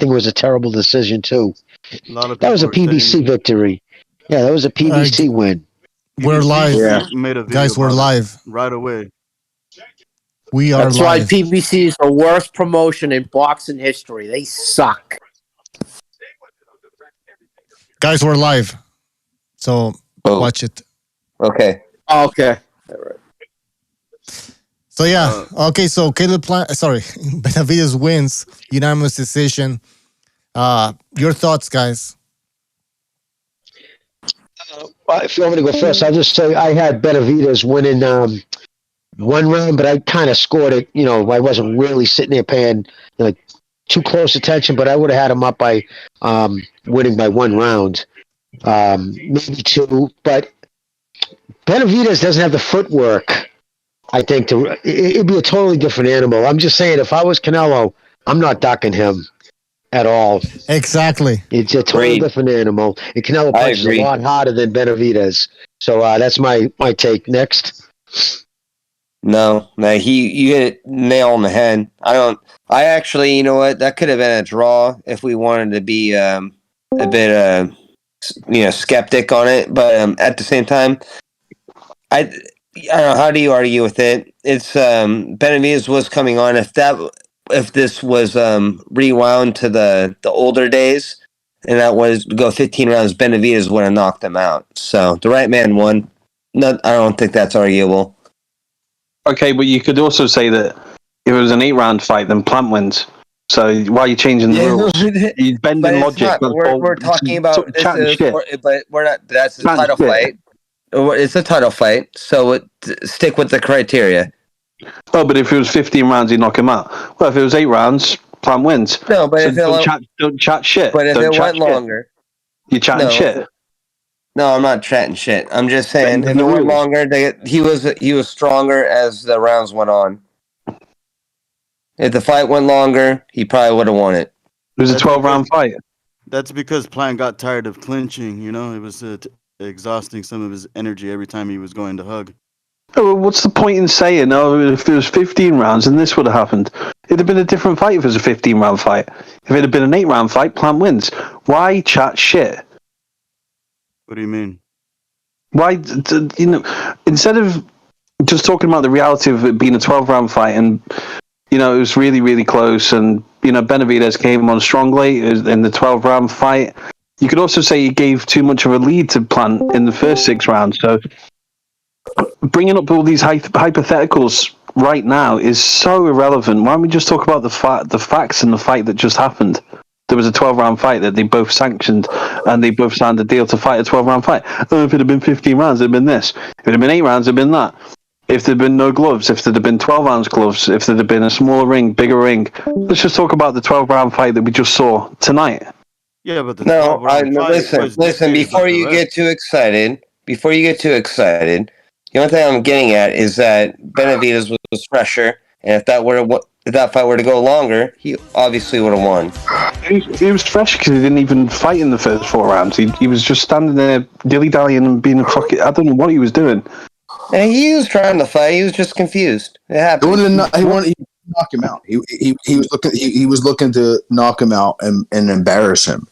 think it was a terrible decision too. A lot of That was people a are saying PBC victory. Yeah, that was a PBC win. We're live. BBC made a video Guys, we're about it live. right away. We are That's why live. PBC is the worst promotion in boxing history. They suck. Guys, we're live. So watch it. Okay. Oh, okay. So yeah, okay. So Benavidez wins, unanimous decision. Your thoughts, guys? If you want me to go first, I'll just say I had Benavidez winning one round, but I kind of scored it. You know, I wasn't really sitting there paying like too close attention, but I would have had him up by winning by one round, maybe two. But Benavidez doesn't have the footwork. I think it'd be a totally different animal. I'm just saying, if I was Canelo, I'm not ducking him at all. Exactly. It's a totally different animal. And Canelo punches a lot harder than Benavidez. So that's my take. Next. No, you hit it nail on the head. I actually, you know what? That could have been a draw if we wanted to be a bit, skeptic on it. But at the same time, I don't know. How do you argue with it? It's Benavidez was coming on. If this was rewound to the older days, and that was to go 15 rounds, Benavidez would have knocked him out. So the right man won. I don't think that's arguable. Okay, but you could also say that if it was an 8-round fight, then Plant wins. So why are you changing the rules? You're bending logic. We're talking about this, but we're not. That's a title fight. It's a title fight, so stick with the criteria. Oh, but if it was 15 rounds, he'd knock him out. Well, if it was 8 rounds, Plant wins. No, but if don't chat shit. But if it went longer, you're chatting shit. No, I'm not chatting shit. I'm just saying if it went longer, he was stronger as the rounds went on. If the fight went longer, he probably would have won it. It was a 12-round fight. That's because Plant got tired of clinching. You know, it was exhausting some of his energy every time he was going to hug. Oh, well, what's the point in saying, if it was 15 rounds, then this would have happened? It'd have been a different fight if it was a 15-round fight. If it had been an 8-round fight, Plant wins. Why chat shit? What do you mean? Why, instead of just talking about the reality of it being a 12-round fight and, it was really, really close and, Benavidez came on strongly in the 12-round fight, you could also say he gave too much of a lead to Plant in the first 6 rounds. So bringing up all these hypotheticals right now is so irrelevant. Why don't we just talk about the facts in the fight that just happened? There was a 12-round fight that they both sanctioned, and they both signed a deal to fight a 12-round fight. Oh, if it had been 15 rounds, it'd been this. If it had been 8 rounds, it'd been that. If there'd been no gloves, if there'd have been 12-ounce gloves, if there'd have been a smaller ring, bigger ring. Let's just talk about the 12-round fight that we just saw tonight. Yeah, but listen. Before you get too excited, the only thing I'm getting at is that Benavidez was fresher, and if that fight were to go longer, he obviously would have won. He was fresh because he didn't even fight in the first 4 rounds. He was just standing there dilly-dallying and being a fucking... I don't know what he was doing. And he was trying to fight. He was just confused. It happened. He wanted to knock him out. He was looking to knock him out and embarrass him.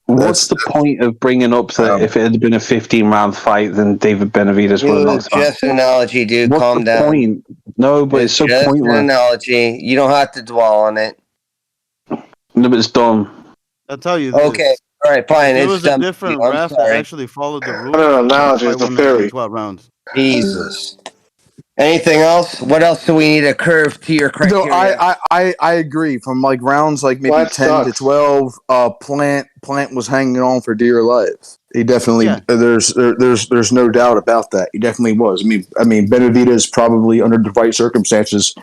What's the point of bringing up that if it had been a 15-round fight, then David Benavidez would have knocked him out? Just an analogy, dude. What's Calm down. Point? No, but it's so just pointless. An analogy. You don't have to dwell on it. No, but it's dumb. I'll tell you this. Okay. All right, fine. It was a different ref that actually followed the rules. No, analogy is the theory. 12 rounds. Jesus. Anything else? What else do we need to curve to your criteria? No, I agree. From like rounds like maybe 10 to 12, Plant was hanging on for dear life. He definitely there's no doubt about that. He definitely was. I mean Benavidez probably under the right circumstances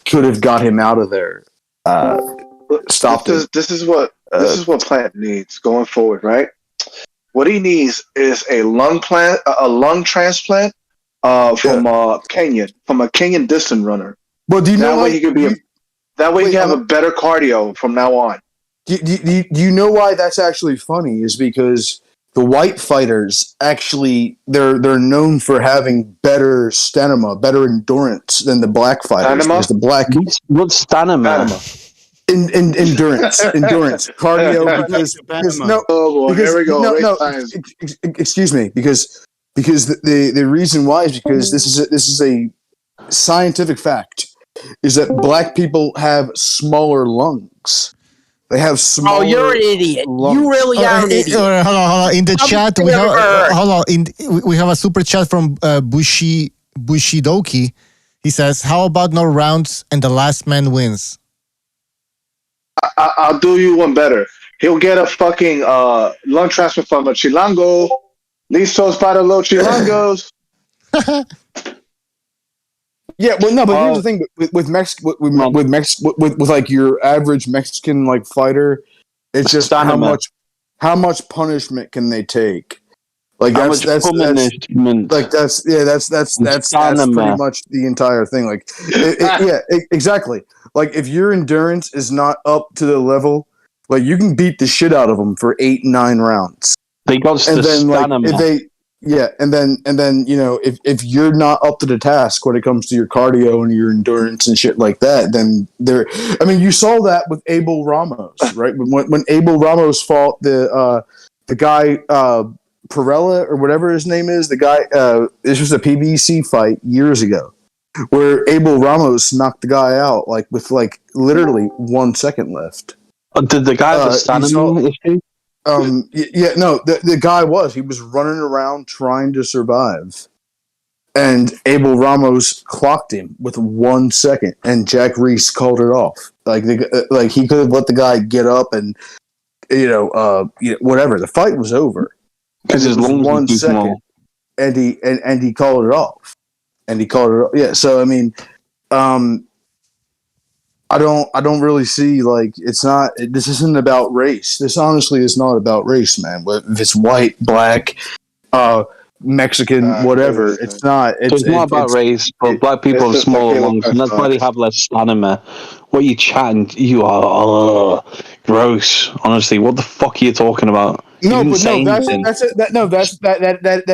could have got him out of there. This is what Plant needs going forward, right? What he needs is a lung transplant. From a Kenyan distance runner. Well, do you know why he could be? That way, he can have a better cardio from now on. Do you know why that's actually funny? Is because the white fighters actually they're known for having better stamina, better endurance than the black fighters. Stamina? The black what's stamina? endurance, cardio. Because no, oh boy, because, here we go. no, excuse me, because the reason why is because this is a scientific fact, is that black people have smaller lungs. They have smaller. Oh, you're an idiot. lungs. You really are an idiot. Hold on. In the chat, we have we have a super chat from Bushidoki. He says, "How about no rounds and the last man wins?" I'll do you one better. He'll get a fucking lung transplant from a chilango. Listos para los chilangos. Yeah, well, no, but here's the thing with like your average Mexican like fighter, it's just how much punishment can they take? Like that's pretty much the entire thing. Like, exactly. Like if your endurance is not up to the level, like you can beat the shit out of them for 8-9 rounds. They got and then and then you know if you're not up to the task when it comes to your cardio and your endurance and shit like that, then you saw that with Abel Ramos, right? When Abel Ramos fought the guy Perella or whatever his name is, the guy this was a PBC fight years ago where Abel Ramos knocked the guy out like with like literally 1 second left. Did the guy have a stamina issue? The guy was running around trying to survive, and Abel Ramos clocked him with 1 second, and Jack Reese called it off. Like he could have let the guy get up and whatever. The fight was over because it was 1 second, and he called it off, Yeah, so I mean, I don't really see, like, this isn't about race. This honestly is not about race, man. If it's white, black, Mexican, whatever, it's not. It's not about race, but black people have smaller lungs, and that's why they have less stamina. What you chatting? You are gross. Honestly, what the fuck are you talking about? That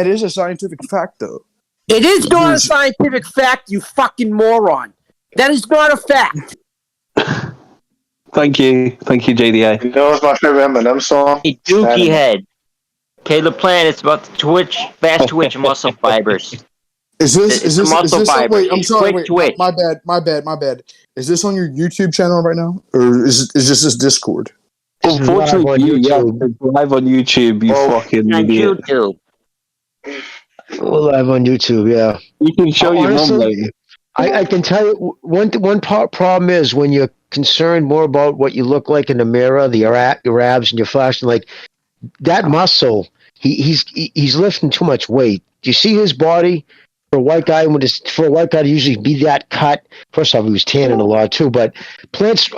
is a scientific fact, though. It is not a scientific fact, you fucking moron. That is not a fact. Thank you, JDA. You know, it's my favorite Eminem song. Hey, Dookie Head. Caleb Plant, it's about the fast twitch muscle fibers. Is this muscle fibers? Wait, I'm sorry. Wait, twitch. My bad. Is this on your YouTube channel right now, or is this Discord? Unfortunately, it's live on YouTube. You fucking idiot. YouTube. We're live on YouTube. Yeah, you can show your mom later. I can tell you one problem is when you're concerned more about what you look like in the mirror, your abs and your flesh, and like that muscle, he's lifting too much weight. Do you see his body? For a white guy, to usually be that cut. First off, he was tanning a lot too. But Plant's,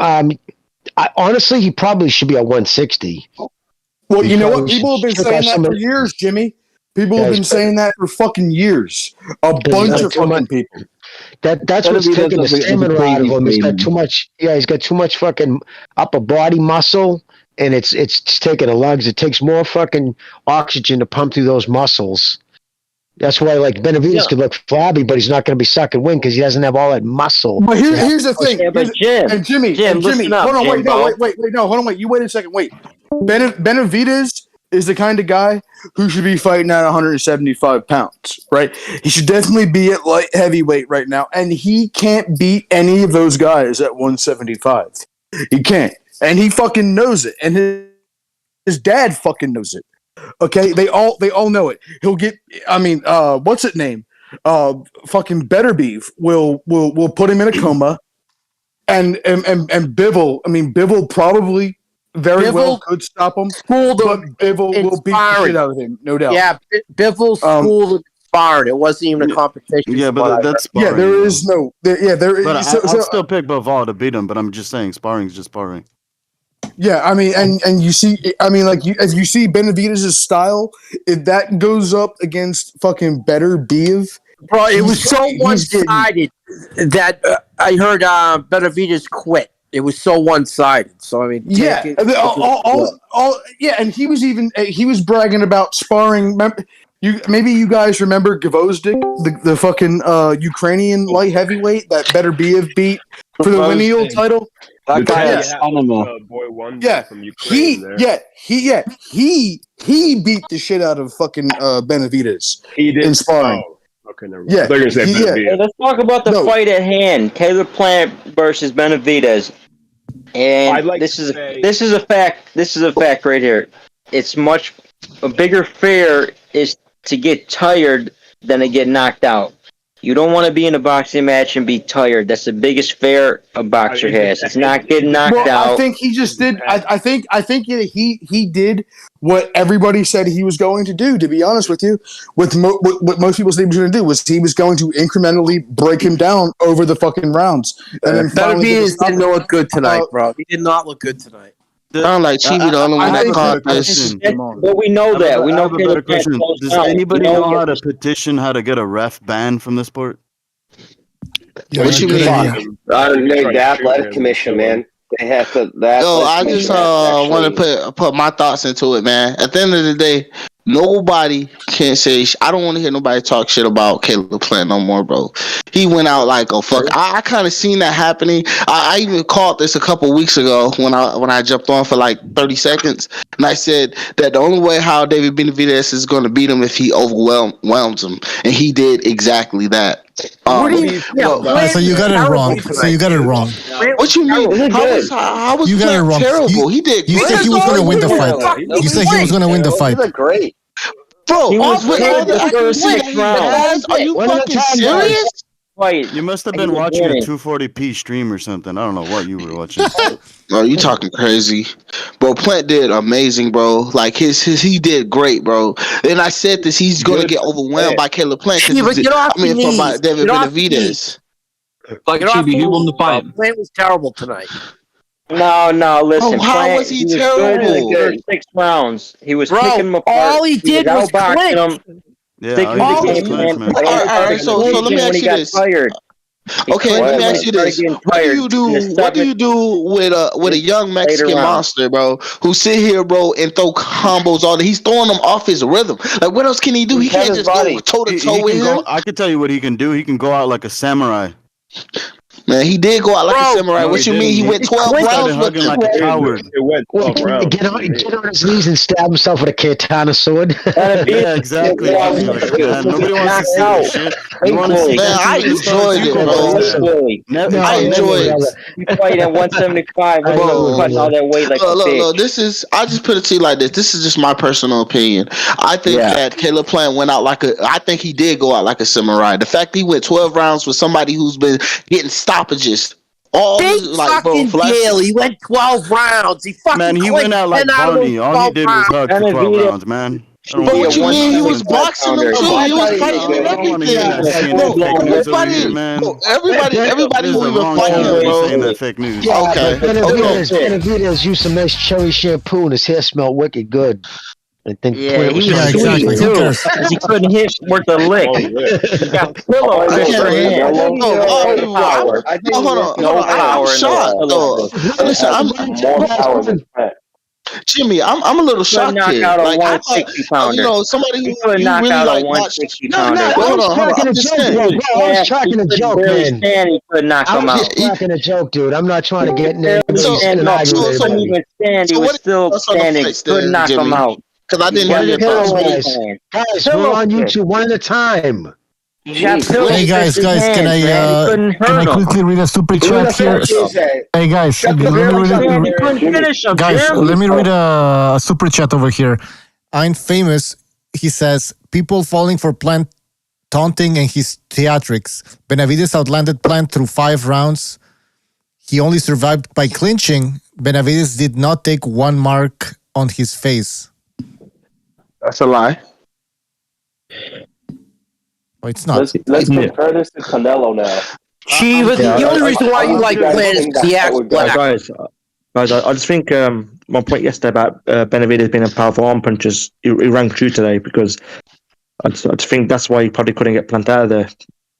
honestly, he probably should be at 160. Well, you know what? People have been saying that for years, Jimmy. People have been saying that for fucking years. A bunch of fucking people. That's what's taking the stamina out of him. He's got too much. Yeah, he's got too much fucking upper body muscle, and it's taking the lungs. It takes more fucking oxygen to pump through those muscles. That's why, like, Benavidez could look flabby, but he's not going to be sucking wind because he doesn't have all that muscle. But here's the thing. Jimmy, hold on, wait. You wait a second. Wait. Benavidez is the kind of guy who should be fighting at 175 pounds, right? He should definitely be at light heavyweight right now, and he can't beat any of those guys at 175. He can't, and he fucking knows it, and his dad fucking knows it. Okay, they all know it. He'll get. I mean, what's it name? Fucking Better Beef will put him in a coma, and Bivol. I mean, Bivol probably. Well could stop him, but Bivol will beat the shit out of him, no doubt. Yeah, Bivol's school sparring. It wasn't even a competition. Yeah, but that's sparring. Yeah, there is no. There is. But I'll still pick Bivol to beat him. But I'm just saying, sparring is just sparring. Yeah, I mean, and you see, I mean, like as you see Benavidez' style, if that goes up against fucking Better Beef, bro, it was so one-sided that I heard Benavidez quit. It was so one-sided. So I mean, and he was bragging about sparring. Maybe you guys remember Gvozdyk, the fucking Ukrainian light heavyweight that Better Beef beat for the lineal title. That guy Yeah. is boy wonder Yeah, from Ukraine. he beat the shit out of fucking Benavidez He did in sparring. Oh, okay, never mind. Yeah, I thought you were gonna say Benavidez. Hey, let's talk about the fight at hand: Caleb Plant versus Benavidez. And I'd like this to is say- this is a fact. This is a fact right here. It's much a bigger fear is to get tired than to get knocked out. You don't want to be in a boxing match and be tired. That's the biggest fear a boxer has. It's not getting knocked out. I think he just did. I think he did what everybody said he was going to do. To be honest with you, what most people said he was going to do was he was going to incrementally break him down over the fucking rounds. And then Benavidez didn't look good tonight, bro. He did not look good tonight. Sound like Chibi the only one that caught this. But we know that. We know Caleb Plant close Does out. anybody We know how to petition how to get a ref banned from the sport? What you mean? The athletic commission, man. They have to. Yo, I just want to put my thoughts into it, man. At the end of the day, nobody can say. I don't want to hear nobody talk shit about Caleb Plant no more, bro. He went out like a fuck. I kind of seen that happening. I even called this a couple weeks ago when I jumped on for like 30 seconds, and I said that the only way how David Benavidez is going to beat him if he overwhelms him, and he did exactly that. So you got it wrong. So you got it wrong. What you mean? How was You got it wrong. terrible? He did. You said he was going to win the fight. You said he was going to win the fight. Great. Bro, He was with all the good the first accuracy 6 that he rounds. has, are you fucking serious? Fight. You must have been watching a 240p stream or something. I don't know what you were watching. Bro, you talking crazy. Bro, Plant did amazing, bro. Like he did great, bro. And I said this, he's gonna get overwhelmed by Caleb Plant. Chiba, get off your knees. From David Get off Benavidez. Chiba, he won the fight. Plant was terrible tonight. No, listen. Oh, how Plant, was he was terrible? good in the first 6 rounds. He was Bro, picking him apart. all he did was outboxing clinch. him. Yeah, Sticking all to he the did game was plan. clinch, man. All right, so let me ask you this. Okay, let me ask you this. What do you do with a young Mexican monster, bro, who sit here, bro, and throw combos all day? He's throwing them off his rhythm. Like, what else can he do? He can't just go toe to toe with him. I can tell you what he can do. He can go out like a samurai. Man, he did go out like a samurai. What you mean? He went 12 rounds with him. Like a coward. It went 12 rounds. Get on his knees and stab himself with a katana sword. Yeah, exactly. Nobody wants to see this shit. You want to see? Man, I enjoyed it, bro. I enjoyed it. You fight at 175, bro. Cutting all that weight like a bitch. Look, this is. I just put it to you like this. This is just my personal opinion. I think that Caleb Plant went out like a. I think he did go out like a samurai. The fact he went 12 rounds with somebody who's been getting stoppages. All like, bro, deal. He went 12 rounds. He fucking man, he went out like Barney. All he did was hug for 12 rounds, man. But what you mean? He was boxing them too. He was fighting and everything. Everybody who even fighting him, bro. Saying that fake news. Okay. Benavidez used some nice cherry shampoo and his hair smelled wicked good. I think Plant was exactly. too. He couldn't hit worth a lick. He got pillow. Hold on. I'm shocked. Listen, Jimmy, I'm a little shocked here. Like, I thought, somebody who really like watched. Hold on. I was cracking a joke, man. He could knock him out. Cracking a joke, dude. I'm not trying to get in there. He couldn't even stand. He was still standing. Couldn't knock him out. Because I didn't hear your thoughts. Guys, we're on YouTube one at a time. Hey guys, can I quickly read a super chat here? Hey guys, let me read a super chat over here. I'm famous. He says people falling for Plant taunting and his theatrics. Benavidez outlanded Plant through 5 rounds. He only survived by clinching. Benavidez did not take one mark on his face. That's a lie. Oh, it's not. Let's compare this to Canelo now. Chiba, the only reason why you like Plant is the act black. Guys, I just think my point yesterday about Benavidez being a powerful arm puncher, he rang true today because I just think that's why he probably couldn't get Plant out of there.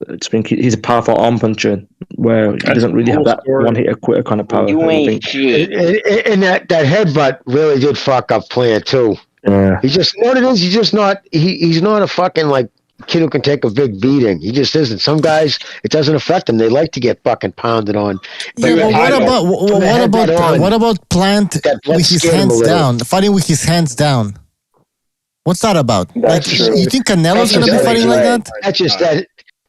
I just think he's a powerful arm puncher where he doesn't really have that one-hitter quitter kind of power. You ain't shit. And that headbutt really did fuck up Plant too. Yeah. He's just what it is. He's just not. He's not a fucking like kid who can take a big beating. He just isn't. Some guys, it doesn't affect them. They like to get fucking pounded on. Yeah, but what about Plant with his hands down, fighting with his hands down? What's that about? That's true. You think Canelo's going to be fighting like that?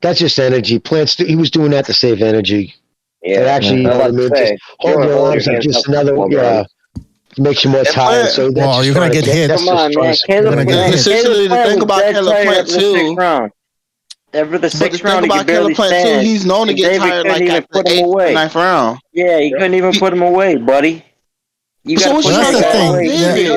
That's just energy. Plants. He was doing that to save energy. Yeah, it actually, you know what I mean? Just hold your arms up. Just another, makes you more tired. So that's you're gonna get hit. Come on, man. Essentially, the thing about Caleb Plant too. Ever the sixth thing round, about Caleb Plant too, he's known to get tired like at the 8th, 9th round. Yeah, he couldn't even put him away, buddy. You so what's that's the thing,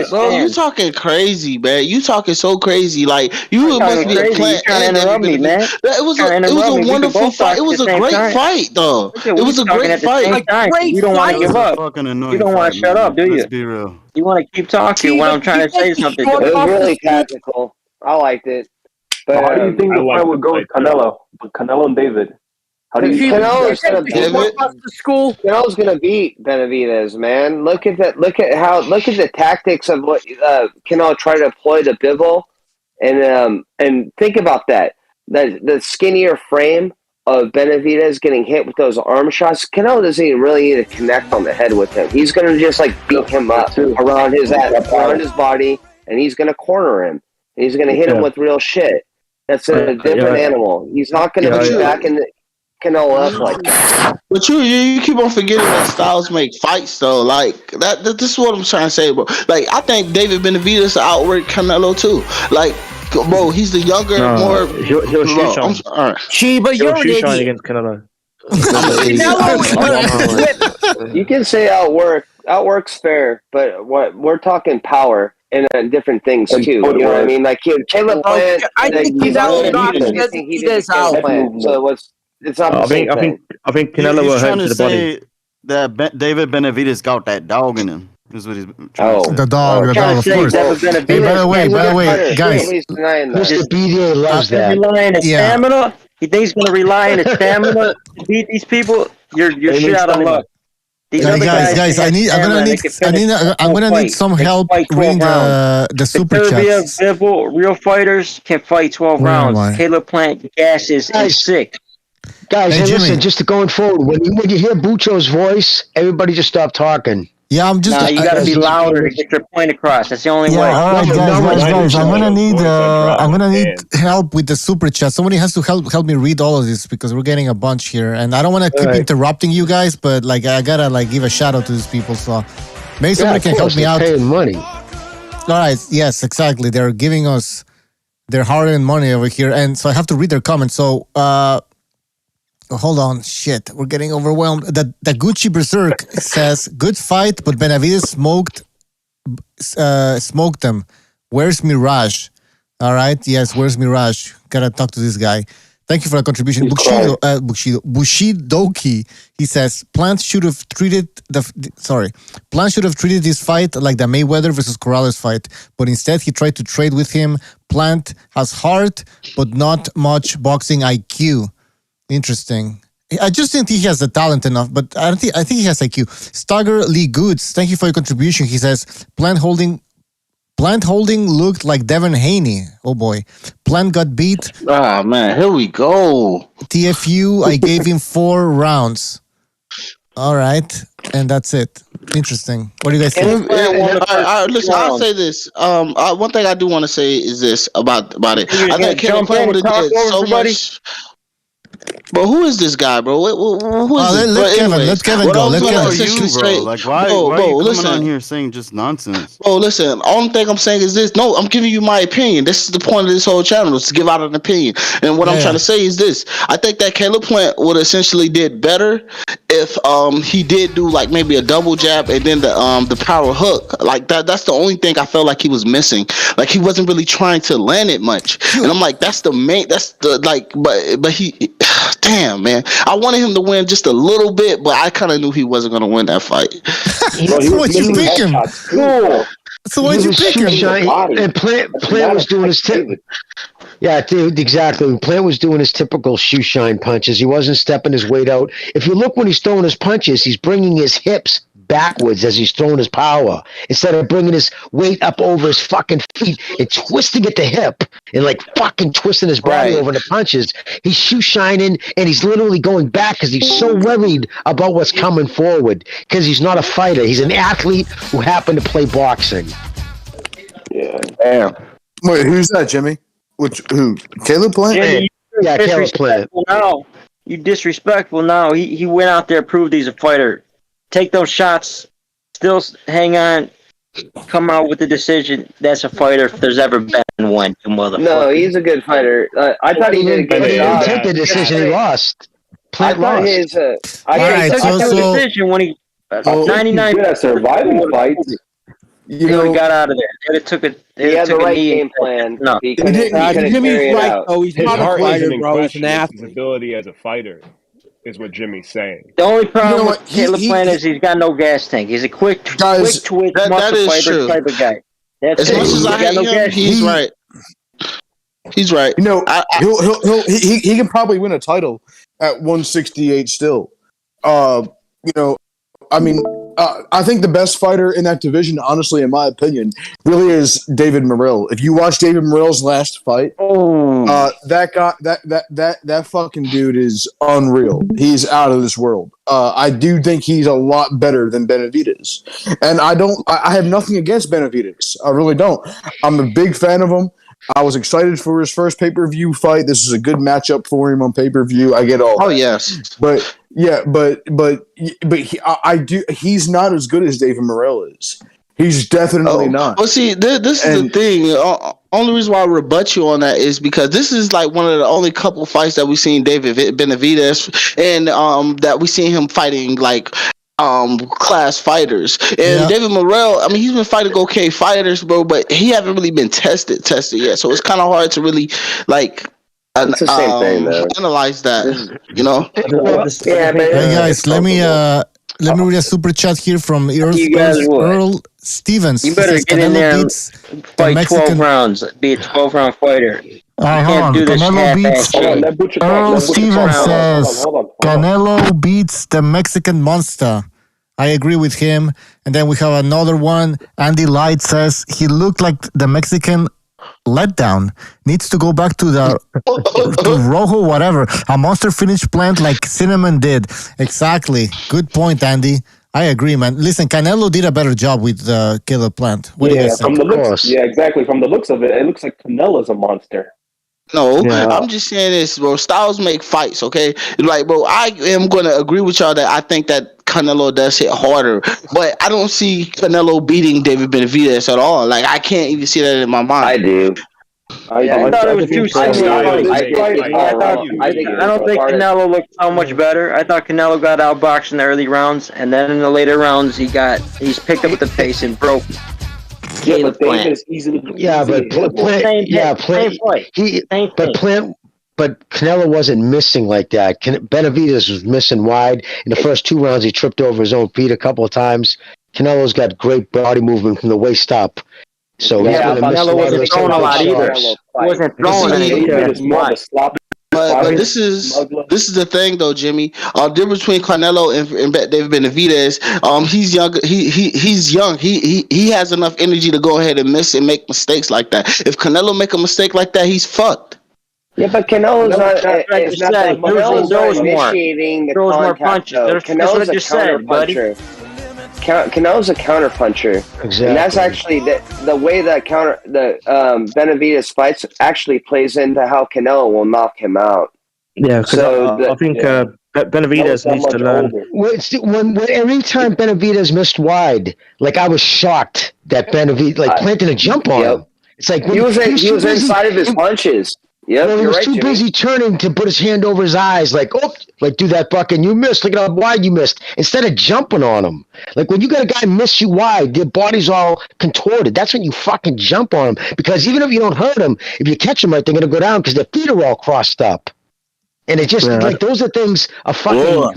bro? You talking crazy, man? You talking so crazy? Like you must be a Plant. Trying to interrupt me, man. It was a wonderful fight. It was a great fight, though. It was a great fight. You don't want to give up. You don't want to shut up, do you? Let's be real. You want to keep talking when I'm trying to say something. It was really tactical. I liked it. But how do you think the fight would go with Canelo? Canelo and David. How do you Canelo's gonna beat Benavidez, man. Look at that. Look at the tactics of what Canelo tried to employ to Bivol, and think about that. The skinnier frame of Benavidez getting hit with those arm shots. Canelo doesn't even really need to connect on the head with him. He's gonna just like beat him up around his body, and he's gonna corner him. And he's gonna hit him with real shit. That's a different animal. He's not gonna be back in the Canelo up like that. But you keep on forgetting that styles make fights though. Like that this is what I'm trying to say, bro. Like I think David Benavidez outwork Canelo too. Like, bro, he's the younger, more. But you're an idiot. Against Canelo. You can say outworks fair, but what we're talking power and different things too. You know what I mean? Like Caleb Plant. I think he's out. So it's not the same thing. I think Canelo will hurt to the body. That David Benavidez got that dog in him. Is what he's trying to say. The dog, of course. Hey, by the way, guys. Mr. BDA loves that. Relying on stamina. You think he's going to rely on his stamina to beat these people? You're shit out of luck. Guys, I'm gonna need some help reading the super chats. Real fighters can fight 12 rounds. Caleb Plant gas is sick. Guys, hey, listen, just going forward, when you hear Bucho's voice, everybody just stop talking. Yeah, I'm just. You got to be louder to get your point across. That's the only way. All right, guys. I'm gonna need help with the super chat. Somebody has to help me read all of this because we're getting a bunch here, and I don't want to keep interrupting you guys, but like I gotta give a shout out to these people. So maybe somebody can help me out. Paying money. All right. Yes, exactly. They're giving us their hard-earned money over here, and so I have to read their comments. So. Hold on, shit, we're getting overwhelmed. The Gucci Berserk says, good fight, but Benavidez smoked them. Where's Mirage? All right, yes, where's Mirage? Gotta talk to this guy. Thank you for the contribution. Bushidoki, he says, Plant should have treated this fight like the Mayweather versus Corrales fight, but instead he tried to trade with him. Plant has heart, but not much boxing IQ. Interesting. I just didn't think he has the talent enough, but I think he has IQ. Stagger Lee Goods, thank you for your contribution. He says, Plant holding looked like Devin Haney. Oh boy. Plant got beat. Ah man, here we go. TFU, I gave him 4 rounds. All right. And that's it. Interesting. What do you guys think? Listen, I'll say this. One thing I do want to say is this about it. I think Caleb Plant would have did so much. But who is this guy, bro? Who is this? Let Kevin go. Let Kevin go. Like, why are you coming on here saying just nonsense? Bro, listen. Only thing I'm saying is this. No, I'm giving you my opinion. This is the point of this whole channel, is to give out an opinion. And what I'm trying to say is this. I think that Caleb Plant would essentially did better if he did do like maybe a double jab and then the power hook. Like that's the only thing I felt like he was missing. Like he wasn't really trying to land it much. And I'm like, but he damn, man. I wanted him to win just a little bit, but I kind of knew he wasn't going to win that fight. So why'd you pick him? So why'd you pick him? And Plant was doing his Yeah, dude, exactly. Plant was doing his typical shoe shine punches. He wasn't stepping his weight out. If you look when he's throwing his punches, he's bringing his hips backwards as he's throwing his power instead of bringing his weight up over his fucking feet and twisting at the hip and like fucking twisting his body over the punches. He's shoe shining and he's literally going back because he's so worried about what's coming forward because he's not a fighter. He's an athlete who happened to play boxing. Yeah. Damn. Wait, who's that, Jimmy? Who? Caleb Plant? Jimmy, Yeah, Caleb Plant. now. You disrespectful now. He went out there, proved he's a fighter. Take those shots. Still hang on. Come out with the decision. That's a fighter if there's ever been one. You motherfucker. No, he's a good fighter. I thought he did a good He didn't job. take the decision. He lost. I Plant thought lost. his. Alright, He took the decision when he 99 Good at surviving fights. You he know, got out of there. They took a He had the took a right knee game and- plan. No. He couldn't Jimmy's carry it right. out. Oh, he's His not a heart fighter, isn't in bro. He's an question. His athlete. ability as a fighter is what Jimmy's saying. The only problem You know with what? Caleb Plant is he's got no gas tank. He's a quick Guys, twitch, that muscle is fiber true. type of guy. That's As it. much as He's I got hate no him, gas he's right. He's right. you know, I- he can probably win a title at 168 still. You know, I mean, I think the best fighter in that division, honestly, in my opinion, really is David Morrell. If you watch David Morrell's last fight, that guy, that fucking dude is unreal. He's out of this world. I do think he's a lot better than Benavidez, and I have nothing against Benavidez. I really don't. I'm a big fan of him. I was excited for his first pay-per-view fight. This is a good matchup for him on pay-per-view. I get all. Oh that. yes. But yeah, but I do. He's not as good as David Morrell is. He's definitely not. Well, see, this is the thing. Only reason why I rebut you on that is because this is like one of the only couple fights that we've seen David Benavidez and that we seen him fighting like class fighters. And David Morrell, I mean, he's been fighting okay fighters, bro, but he haven't really been tested yet. So it's kind of hard to really like. It's the same thing, though. Analyze that, you know. Hey guys, let me read a super chat here from Earl Stevens. You better He says, get in Canelo there and beats the fight Mexican 12 rounds. Be a 12-round fighter. You hold can't on. do this Canelo half-ass beats shit. Earl Stevens says Canelo beats the Mexican monster. I agree with him. And then we have another one. Andy Light says he looked like the Mexican letdown. Needs to go back to the to Rojo, whatever. A monster finish Plant like Cinnamon did. Exactly. Good point, Andy. I agree, man. Listen, Canelo did a better job with Caleb Plant. What do you guys from think? the looks, yeah, exactly. From the looks of it, it looks like Canelo's a monster. No, I'm just saying this, bro. Styles make fights, okay? Like, bro, I am going to agree with y'all that I think that Canelo does hit harder, but I don't see Canelo beating David Benavidez at all. Like, I can't even see that in my mind. I do. I thought it was too similar. I don't think Canelo looked so much better. I thought Canelo got outboxed in the early rounds, and then in the later rounds, he's picked up the pace and broke. Caleb Plant. Yeah, but but Canelo wasn't missing like that. Benavidez was missing wide. In the first 2 rounds, he tripped over his own feet a couple of times. Canelo's got great body movement from the waist up. So Canelo wasn't throwing a lot either. He wasn't throwing anything. But this is the thing though, Jimmy. Difference between Canelo and David Benavidez. He's young. He's young. He has enough energy to go ahead and miss and make mistakes like that. If Canelo make a mistake like that, he's fucked. Yeah, but Canelo's not initiating the contact. Canelo's a counterpuncher. Canelo's a counterpuncher. Exactly. And that's actually the way that Benavidez fights actually plays into how Canelo will knock him out. Yeah, because I think Benavidez needs to learn. Every time Benavidez missed wide, like I was shocked that Benavidez planted a jump on him. It's like he was inside of his punches. Yeah, he was too busy turning to put his hand over his eyes, like do that fucking you missed. Look at how wide you missed. Instead of jumping on him, like when you got a guy miss you wide, their body's all contorted. That's when you fucking jump on him because even if you don't hurt them, if you catch them right, they're gonna go down because their feet are all crossed up. And it just like those are things a fucking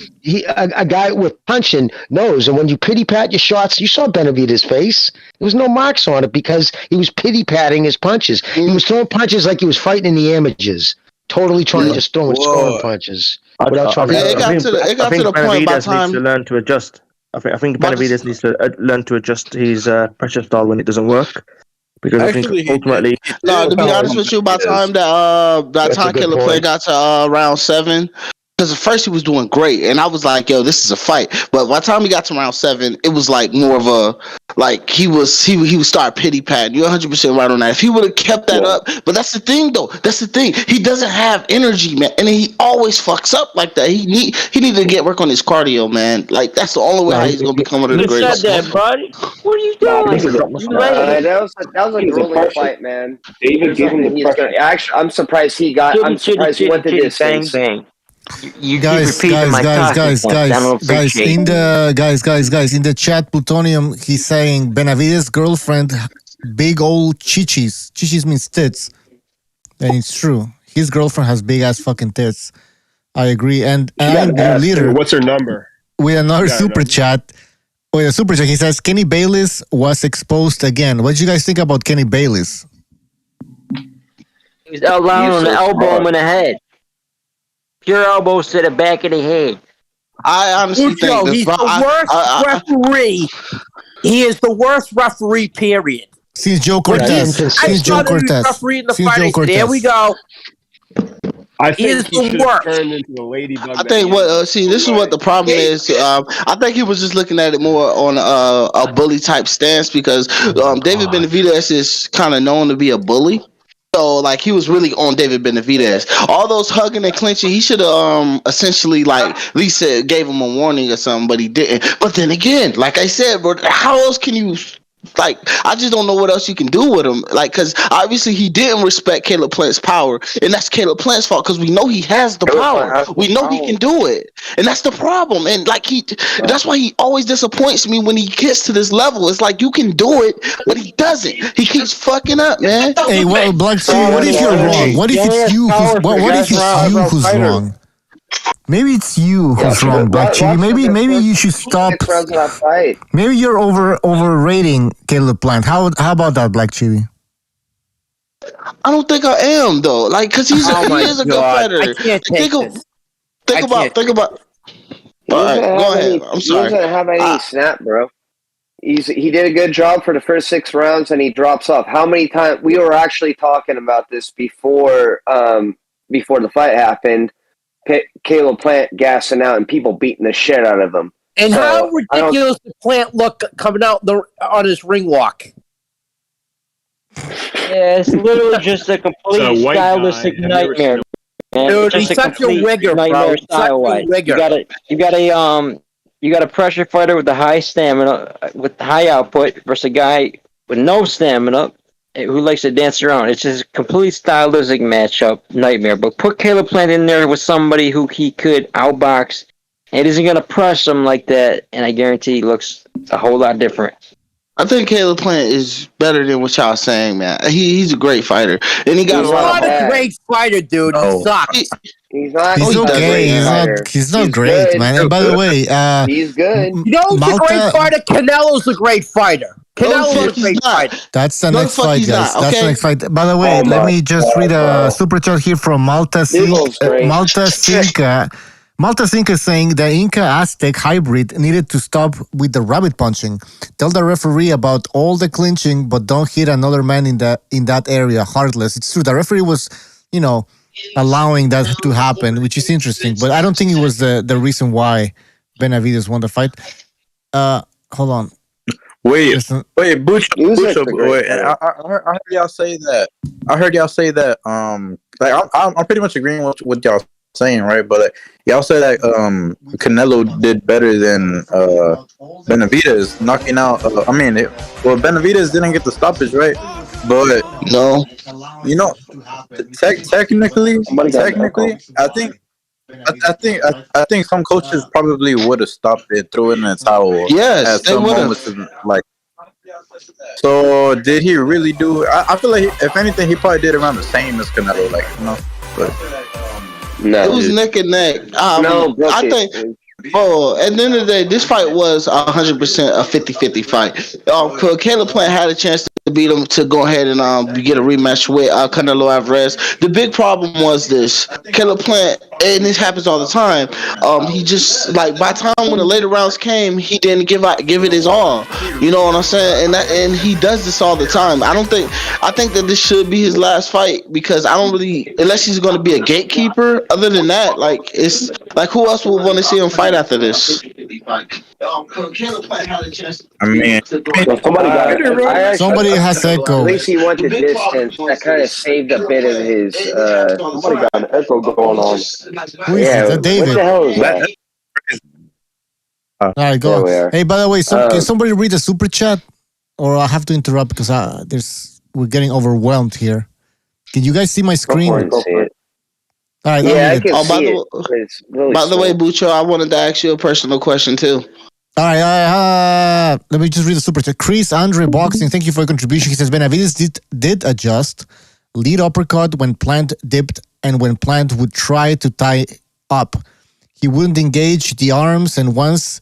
a guy with punching knows. And when you pity pat your shots, you saw Benavidez's face. There was no marks on it because he was pity patting his punches. He was throwing punches like he was fighting in the amateurs, totally trying to just throw and scoring punches. It got to the point by the time needs to learn to adjust. I think Benavidez needs to learn to adjust his pressure style when it doesn't work. Because I think ultimately, to be honest with you, by the time that Caleb Plant got to round 7, because at first he was doing great, and I was like, "Yo, this is a fight." But by the time he got to round 7, it was like more of a he would start pity patting. You're 100% right on that. If he would have kept that up, but that's the thing though. That's the thing. He doesn't have energy, man, and he always fucks up like that. He need to get work on his cardio, man. Like that's the only way how he's gonna become one of the greatest. You said that, buddy. What are you doing? That was a grueling fight, man. David gave him the pressure. Actually, I'm surprised he went the distance. Bang. You guys, in the chat, Plutonium, he's saying Benavidez' girlfriend, big old chichis. Chichis means tits, and it's true. His girlfriend has big ass fucking tits. I agree. And your leader. What's her number? With another super chat. With a super chat, he says Kenny Bayless was exposed again. What do you guys think about Kenny Bayless? He's allowing an elbow him in the head. Pure elbows to the back of the head. I honestly think he's the worst referee. He is the worst referee, period. Since Joe Cortez. There we go. I think he should have turned into a ladybug. I think this is what the problem is. I think he was just looking at it more on a bully type stance because David Benavidez is kind of known to be a bully. So, like, he was really on David Benavidez. All those hugging and clinching, he should have essentially, like, at least gave him a warning or something, but he didn't. But then again, like I said, bro, how else can you... Like, I just don't know what else you can do with him. Like, because obviously he didn't respect Caleb Plant's power, and that's Caleb Plant's fault because we know he has the power. We know he can do it, and that's the problem. And like that's why he always disappoints me when he gets to this level. It's like you can do it, but he doesn't. He keeps fucking up, man. Hey, well, Black Sea, what if you're wrong? What if it's you? What if it's you who's wrong? Maybe it's you who's wrong, Black Chibi. Maybe you should stop. Maybe you're overrating Caleb Plant. How about that, Black Chibi? I don't think I am though. Like, cause he is a good fighter. I can't think about. All right, go ahead. I'm sorry. He doesn't have any snap, bro. He did a good job for the first 6 rounds, and he drops off. How many times we were actually talking about this before the fight happened? Caleb Plant gassing out and people beating the shit out of him. And how ridiculous did Plant look coming out on his ring walk? Yeah, it's literally just a complete stylistic nightmare. Dude, he's such a wigger, bro. You got a pressure fighter with the high stamina, with high output, versus a guy with no stamina who likes to dance around. It's just a complete stylistic matchup nightmare. But put Caleb Plant in there with somebody who he could outbox, and isn't going to press him like that, and I guarantee he looks a whole lot different. I think Caleb Plant is better than what y'all saying, man. He's a great fighter, and he got he's a lot not a great fighter, dude. He sucks. He's not. He's okay. He's not great, man. And by the way, he's good. You know who's a great fighter? Canelo's a great fighter. Canelo's a great fighter. That's the next fight, guys. That's the next fight. By the way, let me just read a super chat here from Malta Cinca. Malta Cinca is saying the Inca Aztec hybrid needed to stop with the rabbit punching. Tell the referee about all the clinching, but don't hit another man in that area. Heartless. It's true. The referee was, allowing that to happen, which is interesting. But I don't think it was the reason why Benavidez won the fight. Hold on. Wait, Butch, wait. I heard y'all say that. I'm pretty much agreeing with what y'all saying, right? But y'all said that Canelo did better than Benavidez, knocking out. Benavidez didn't get the stoppage, right? But no, technically, I think some coaches probably would have stopped it, threw in the towel. Yes, they would have. So did he really do? I feel like if anything, he probably did around the same as Canelo, But no, it was neck and neck. I think. Oh, at the end of the day, this fight was 100% a 50-50 fight. Caleb Plant had a chance to beat him to go ahead and get a rematch with Canelo Alvarez. The big problem was this: Caleb Plant, and this happens all the time. He just like by the time when the later rounds came, he didn't give it his all. You know what I'm saying? And he does this all the time. I think that this should be his last fight because I don't really, unless he's going to be a gatekeeper. Other than that, like it's like who else would want to see him fight after this? I mean, somebody has echo. At least he went the distance. That kind of saved a bit of his. Somebody got an echo going on. Who is it? That David? What the hell is that? All right, go on. Hey, by the way, can somebody read the super chat, or I have to interrupt because we're getting overwhelmed here. Can you guys see my screen? Go for it. All right, yeah, I can see it. It's really by the way, Bucho, I wanted to ask you a personal question too. All right, let me just read the super chat. Chris Andre Boxing, thank you for your contribution. He says Benavidez did adjust, lead uppercut when Plant dipped, and when Plant would try to tie up, he wouldn't engage the arms. And once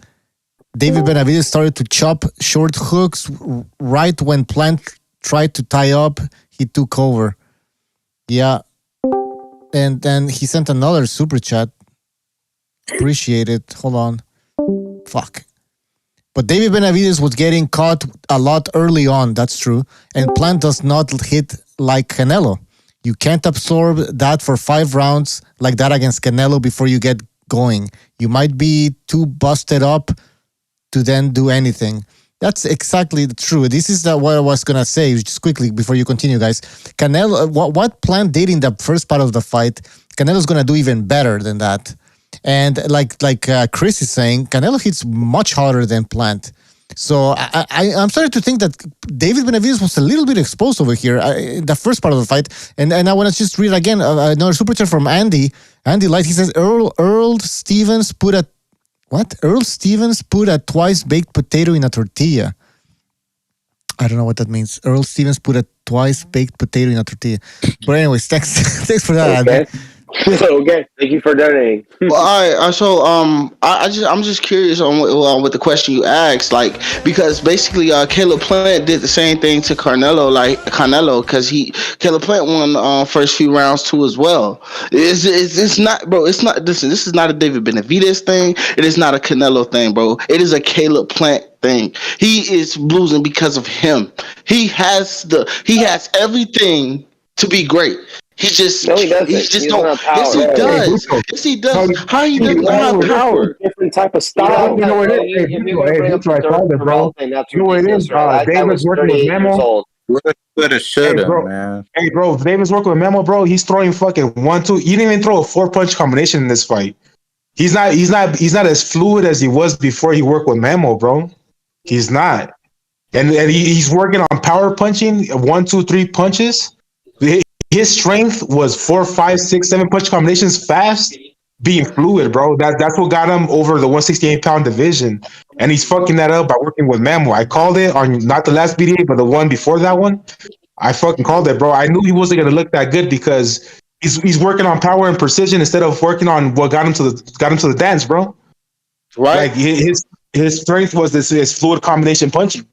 David Benavidez started to chop short hooks, right when Plant tried to tie up, he took over. Yeah. And then he sent another super chat. Appreciate it. Hold on. Fuck. But David Benavidez was getting caught a lot early on. That's true. And Plant does not hit like Canelo. You can't absorb that for 5 rounds like that against Canelo before you get going. You might be too busted up to then do anything. That's exactly true. This is what I was going to say, just quickly before you continue, guys. Canelo, what Plant did in the first part of the fight, Canelo's going to do even better than that. And like Chris is saying, Canelo hits much harder than Plant. So I'm starting to think that David Benavidez was a little bit exposed over here in the first part of the fight. And I want to just read again another super chat from Andy. Andy Light, he says, Earl Stevens put a twice baked potato in a tortilla. I don't know what that means. Earl Stevens put a twice baked potato in a tortilla. But anyways, thanks for that. Okay. Okay, thank you for donating. Well, all right. So, I'm just curious on with the question you asked, like because basically, Caleb Plant did the same thing to Canelo, because Caleb Plant won first few rounds too as well. It's not, bro. It's not. This is not a David Benavidez thing. It is not a Canelo thing, bro. It is a Caleb Plant thing. He is losing because of him. He has everything to be great. He just don't. Yes, he does. Yes, he does. How he doesn't have power? Different type of style. You know what it is? You know what it is, bro. You know what it is? David's working with Memo. Man. Hey, bro, David's working with Memo, bro. He's throwing fucking 1-2. He didn't even throw a 4-punch combination in this fight. He's not as fluid as he was before he worked with Memo, bro. He's not. And he's working on power punching, 1, 2, 3 punches. His strength was 4, 5, 6, 7 punch combinations fast, being fluid, bro. That's what got him over the 168-pound division. And he's fucking that up by working with Memo. I called it on not the last BDA, but the one before that one. I fucking called it, bro. I knew he wasn't gonna look that good because he's working on power and precision instead of working on what got him to the dance, bro. Right. Like his strength was his fluid combination punching.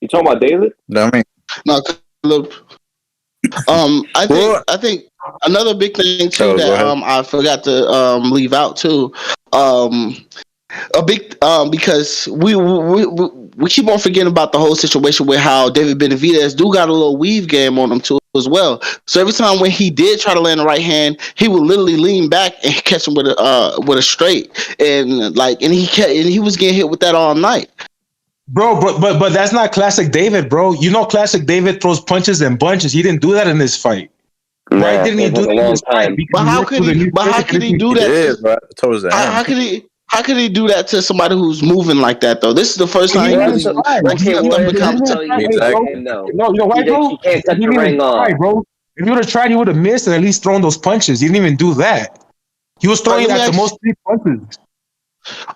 You talking about David? No, I mean, no. Look, I think another big thing too that I forgot to leave out too. Because we keep on forgetting about the whole situation with how David Benavidez do got a little weave game on him too as well. So every time when he did try to land the right hand, he would literally lean back and catch him with a straight, and he was getting hit with that all night. Bro, but that's not classic David, bro. You know, classic David throws punches and bunches. He didn't do that in this fight. Why didn't he do that in this fight? But how could he do that? How could he do that to somebody who's moving like that though? This is the first time he's become. No, you know why, bro? He can't cut the ring off, bro. If he would have tried, he would have missed and at least thrown those punches. He didn't even do that. He was throwing at the most 3 punches.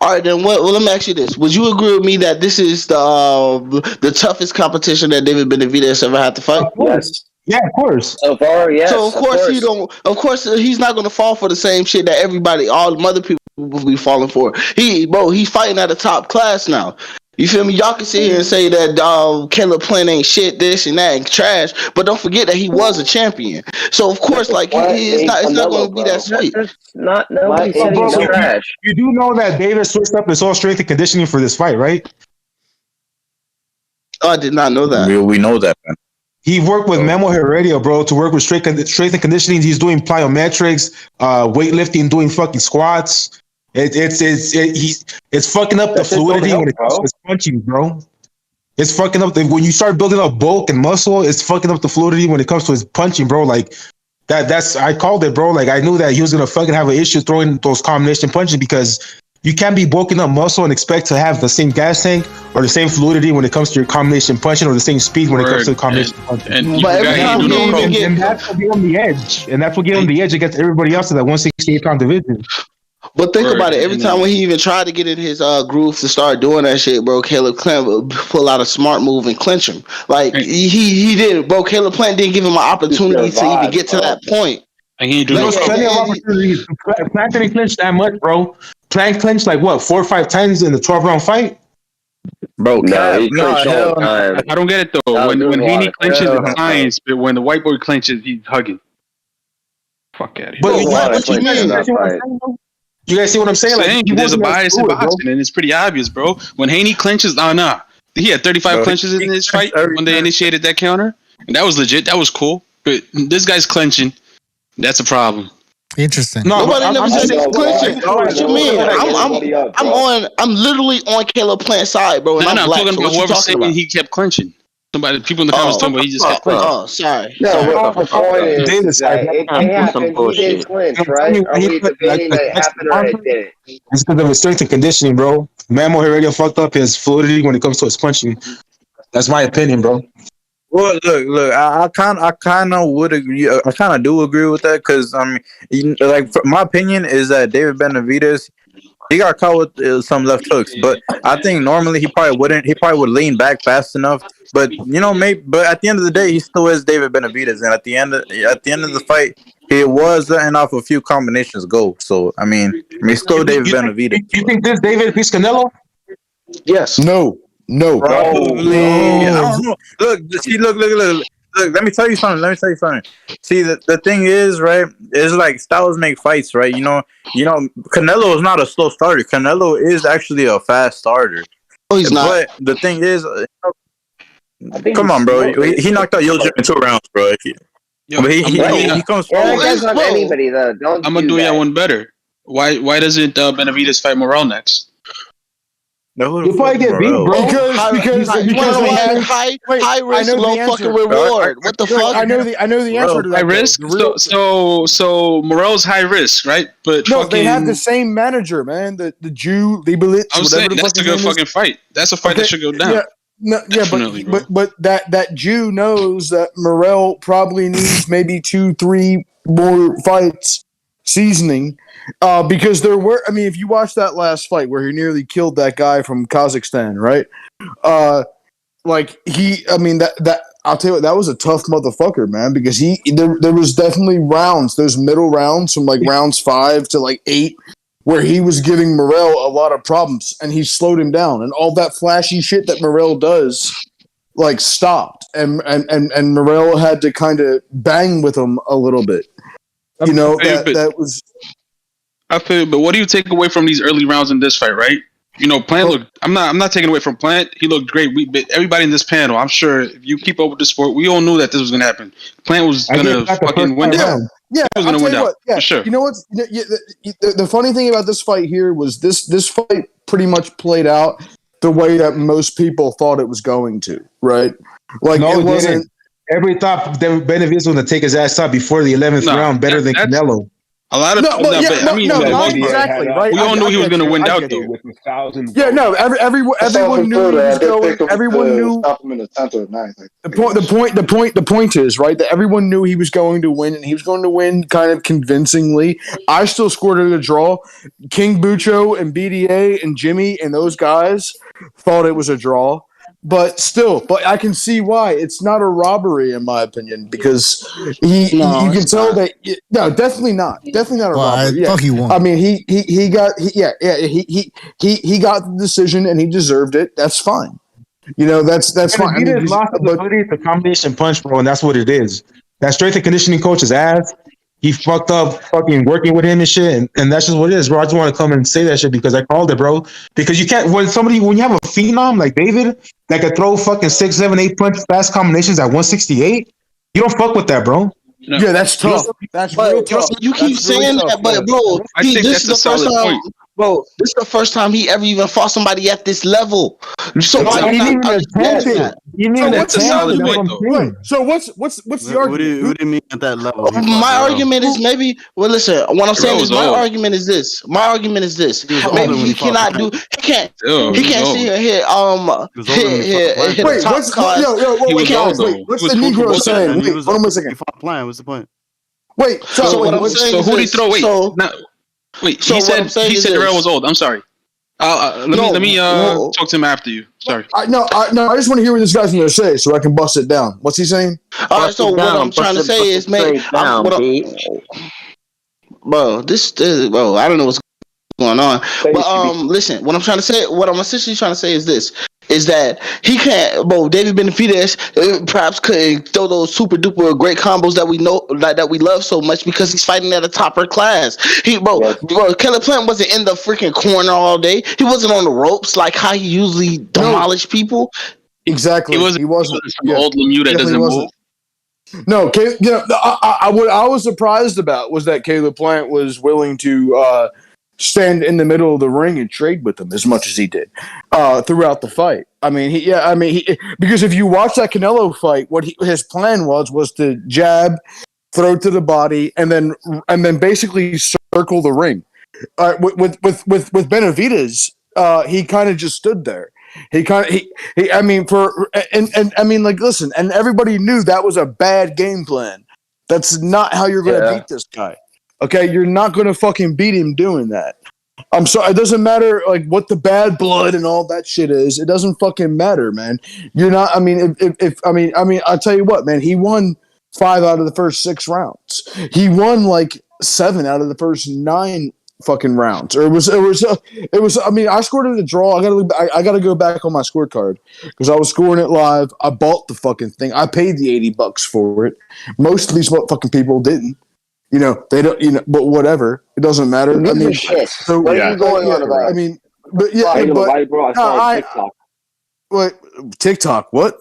All right, then. Well, let me ask you this: would you agree with me that this is the toughest competition that David Benavidez ever had to fight? Yes. Yeah, of course. So far, yes. So of course he's not gonna fall for the same shit that all the other people will be falling for. He's fighting at a top class now. You feel me? Y'all can sit here and say that Caleb Plant ain't shit, this and that, and trash, but don't forget that he was a champion. So of course, like it's not going to be that sweet. Not nobody said Bro, he's trash. you do know that Davis switched up his whole strength and conditioning for this fight, right? Oh, I did not know that. We know that, man. He worked with Memo Heredia, bro, to work with strength and conditioning. He's doing plyometrics, weightlifting, doing fucking squats. It's fucking up the fluidity when it comes to his punching, bro. It's fucking up when you start building up bulk and muscle. It's fucking up the fluidity when it comes to his punching, bro. Like that's I called it, bro. Like I knew that he was gonna fucking have an issue throwing those combination punches because you can't be bulking up muscle and expect to have the same gas tank or the same fluidity when it comes to your combination punching or the same speed when it comes to the combination punching. And that's what gave him the edge. And that's what gave him the edge against everybody else in that 168-pound division. But think about it. Every time when he even tried to get in his groove to start doing that shit, bro, Caleb Plant would pull out a smart move and clinch him. Like he did, bro. Caleb Plant didn't give him an opportunity to even get to that point. And he there was plenty of opportunities. Plant didn't clinch that much, bro. Plant clinched like what 4 or 5 times in the 12-round fight. Bro, I don't get it though. When Haney clinches, it's science, but when the white boy clinches, he's hugging. Fuck out of here. But what you mean? You guys see what I'm saying? There's a bias in boxing, and it's pretty obvious, bro. When Haney clinches, nah. He had 35 clinches in his fight when they initiated that counter, and that was legit. That was cool. But this guy's clinching. That's a problem. Interesting. No, nobody never said he's clinching. What you mean? I'm literally on Caleb Plant's side, bro. And I'm talking about whoever saying he kept clinching. People in the comments talking about he just kept clinching. Oh, sorry. No, the point is that it happened. He didn't clinch, right? Are we debating that it happened or it didn't? It's because of his strength and conditioning, bro. Mamo already fucked up his fluidity when it comes to his punching. That's my opinion, bro. Well, look. I kind of would agree. I kind of do agree with that because I mean, like my opinion is that David Benavidez, he got caught with some left hooks, but I think normally he probably wouldn't. He probably would lean back fast enough. But maybe. But at the end of the day, he still is David Benavidez, and at the end of the fight, he was letting off a few combinations go. So I mean, still David Benavidez. You think this David beats Canelo? Yes. No. Probably. I don't know. Look. Let me tell you something. See, the thing is, right? It's like styles make fights, right? You know. Canelo is not a slow starter. Canelo is actually a fast starter. Oh, he's not. But the thing is, come on, bro. He knocked out Yildirim in 2 rounds, bro. But he comes. Yeah, that guy's not anybody though. I'm gonna do that one better. Why doesn't Benavidez fight Morrell next? He'll probably get beat, bro. Because high risk, low fucking reward. What the fuck? I know the answer to that. High risk. So Morrell's high risk, right? But they have the same manager, man. The Jew Leibowitz. I'm saying that's a good fucking fight. That's a fight that should go down. But that Jew knows that Morrell probably needs maybe 2-3 more fights seasoning. Because there were, I mean, if you watch that last fight where he nearly killed that guy from Kazakhstan, right? That I'll tell you what, that was a tough motherfucker, man. Because there was definitely rounds, those middle rounds from like rounds 5 to like 8, where he was giving Morrell a lot of problems, and he slowed him down, and all that flashy shit that Morrell does, like stopped, and Morrell had to kind of bang with him a little bit. That was. I feel, but what do you take away from these early rounds in this fight, right? Plant looked. I'm not taking away from Plant. He looked great. But everybody in this panel, I'm sure, if you keep up with the sport, we all knew that this was gonna happen. Plant was gonna fucking win down. Yeah, he was gonna win down. For sure. You know what? The funny thing about this fight here was this fight pretty much played out the way that most people thought it was going to, right? Like it wasn't. Everybody thought Benavidez was going to take his ass out before the 11th round, better than Canelo. A lot of not exactly right. We all knew he was going to win out though. Yeah, no, everyone knew he was going. Everyone knew. The point is right that everyone knew he was going to win, and he was going to win kind of convincingly. I still scored it a draw. King Bucho and BDA and Jimmy and those guys thought it was a draw. But still, I can see why it's not a robbery in my opinion because you can tell that no, definitely not a robbery. I thought he won. I mean, he got he got the decision and he deserved it. That's fine. That's fine. I mean, lost the ability to combination punch, bro, and that's what it is. That strength and conditioning coach's ass. He fucked up fucking working with him and shit, and that's just what it is, bro. I just want to come and say that shit because I called it, bro. Because you can't when you have a phenom like David that can throw fucking 6, 7, 8 punch fast combinations at 168, you don't fuck with that, bro. Yeah, that's tough. That's real tough. You keep saying that, but bro, this is the first time. Bro, this is the first time he ever even fought somebody at this level. So what's the solid point, though? So what's the argument? What do you mean at that level? My argument is maybe. Well, listen. What I'm saying is my argument is this. Maybe he cannot do. He can't. He can't see her hit. Hit wait, what's the Negro saying? Wait, hold on a second. What's the point? Wait. So what I'm saying. So who did he throw? Wait. He said Darrell was old. I'm sorry. Let me talk to him after you. Sorry. I just want to hear what this guy's going to say so I can bust it down. What's he saying? All right. So what I'm trying to say is, man, bro, bro, I don't know what's going on. But listen, what I'm essentially trying to say is this. Is that he can't, bro? David Benavidez perhaps couldn't throw those super duper great combos that we know, that we love so much because he's fighting at a topper class. Caleb Plant wasn't in the freaking corner all day. He wasn't on the ropes like how he usually demolished people. Exactly. He wasn't some old Lemieux that doesn't move. No, what I was surprised about was that Caleb Plant was willing to stand in the middle of the ring and trade with him as much as he did throughout the fight. I mean, because if you watch that Canelo fight, what his plan was to jab, throw to the body, and then basically circle the ring. With Benavidez, he kind of just stood there. Listen, and everybody knew that was a bad game plan. That's not how you're going to beat this guy. Okay, you're not going to fucking beat him doing that. I'm sorry. It doesn't matter like what the bad blood and all that shit is. It doesn't fucking matter, man. You're not. I mean, I'll tell you what, man. He won 5 out of the first 6 rounds. He won like 7 out of the first 9 fucking rounds. Or it was. I mean, I scored it a draw. I gotta go back on my scorecard because I was scoring it live. I bought the fucking thing. I paid the $80 for it. Most of these fucking people didn't. They don't. But whatever. It doesn't matter. I mean, so what are you going on about? I mean, but yeah, bro, I saw TikTok. What TikTok? What?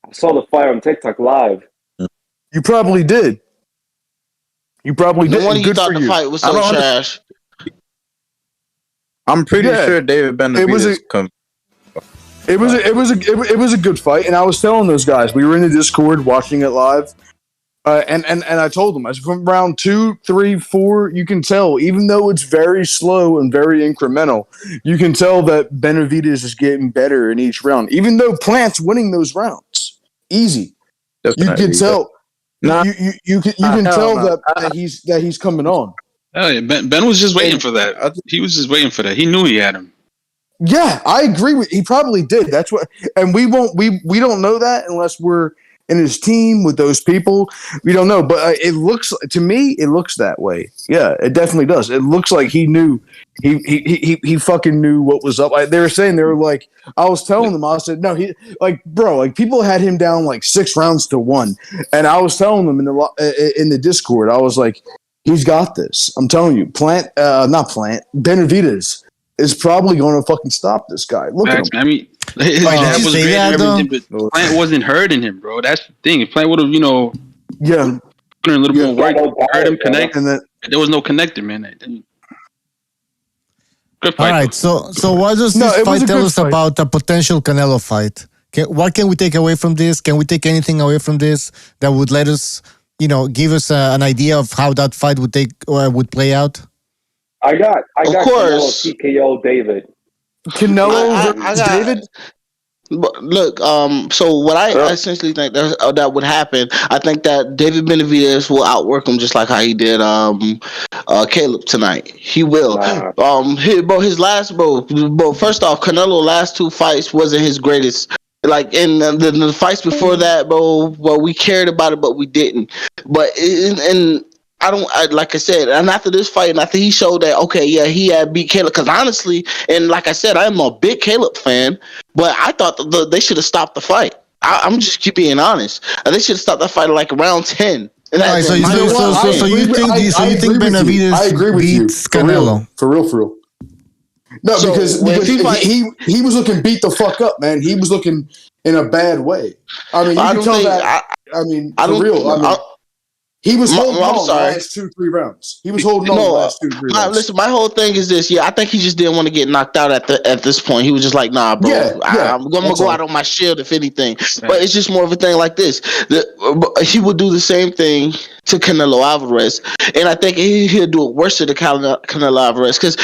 I saw the fire on TikTok live. You probably did. No wonder you thought the fight was so trash. I'm pretty sure David Benavidez It was a good fight, and I was telling those guys we were in the Discord watching it live. And I told them, I said, from round 2, 3, 4, you can tell, even though it's very slow and very incremental, you can tell that Benavidez is getting better in each round, even though Plant's winning those rounds. Easy. You can tell. You can tell that he's coming on. Oh, yeah. Ben was just waiting for that. He was just waiting for that. He knew he had him. Yeah, I agree with. He probably did. That's what, and we don't know that unless we're in his team with those people. We don't know, but it looks to me it looks that way. Yeah, it definitely does. It looks like he knew. He fucking knew what was up. They were saying, they were like, I was telling them, I said, no, people had him down like 6 rounds to 1, and I was telling them in the Discord, I was like, he's got this. I'm telling you, Benavidez is probably going to fucking stop this guy. Look at him. I mean, his dad was great and everything, but Plant wasn't hurting him, bro. That's the thing. If Plant would have, put in a little more work, hurt him, connect, and there was no connector, man. Good fight. All right, so what does this fight tell us about a potential Canelo fight? What can we take away from this? Can we take anything away from this that would let us, give us an idea of how that fight would play out? I got Canelo TKO David. Canelo versus David? But look, so what I essentially think that would happen, I think that David Benavidez will outwork him just like how he did Caleb tonight. He will. His last first off, Canelo last two fights wasn't his greatest. Like in the fights before that, bro, well, we cared about it, but we didn't. But like I said, and after this fight, and after he showed that, okay, yeah, he had beat Caleb. Because honestly, and like I said, I'm a big Caleb fan, but I thought they should have stopped the fight. I'm just keep being honest. They should have stopped the fight at like round 10. And so you think Benavidez beats Canelo? For real. No, so because he was looking beat the fuck up, man. He was looking in a bad way. I mean, you can tell that. He was holding on the last 2-3 rounds. He was holding on the last 2-3 rounds. Listen, my whole thing is this. Yeah, I think he just didn't want to get knocked out at this point. He was just like, nah, bro. I'm going to go out on my shield, if anything. Right. But it's just more of a thing like this. He would do the same thing to Canelo Alvarez. And I think he'll do it worse to Canelo Alvarez. Because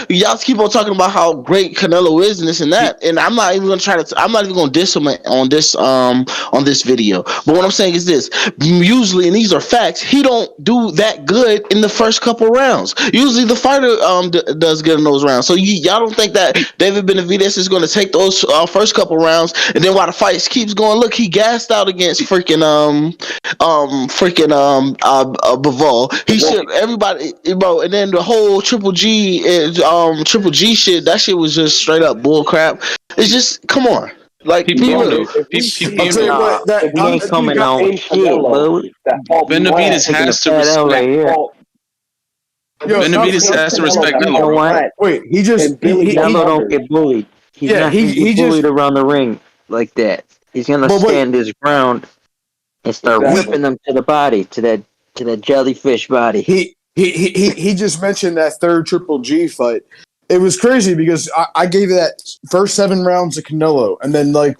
y'all keep on talking about how great Canelo is and this and that. And I'm not even going to diss him on this video. But what I'm saying is this. Usually, and these are facts, he don't do that good in the first couple rounds. Usually the fighter does good in those rounds. So y'all don't think that David Benavidez is going to take those first couple rounds, and then while the fight keeps going, look, he gassed out against freaking Bivol. He should everybody, bro, and then the whole Triple G shit. That shit was just straight up bull crap. It's just come on. Like he ain't coming out shit, bro. Benavidez has to respect. Benavidez has to respect Canelo. Wait, he don't get bullied. He's not bullied around the ring like that. He's gonna stand his ground and start whipping them to the body, to that jellyfish body. He just mentioned that third Triple G fight. It was crazy because I gave it that first 7 rounds to Canelo, and then there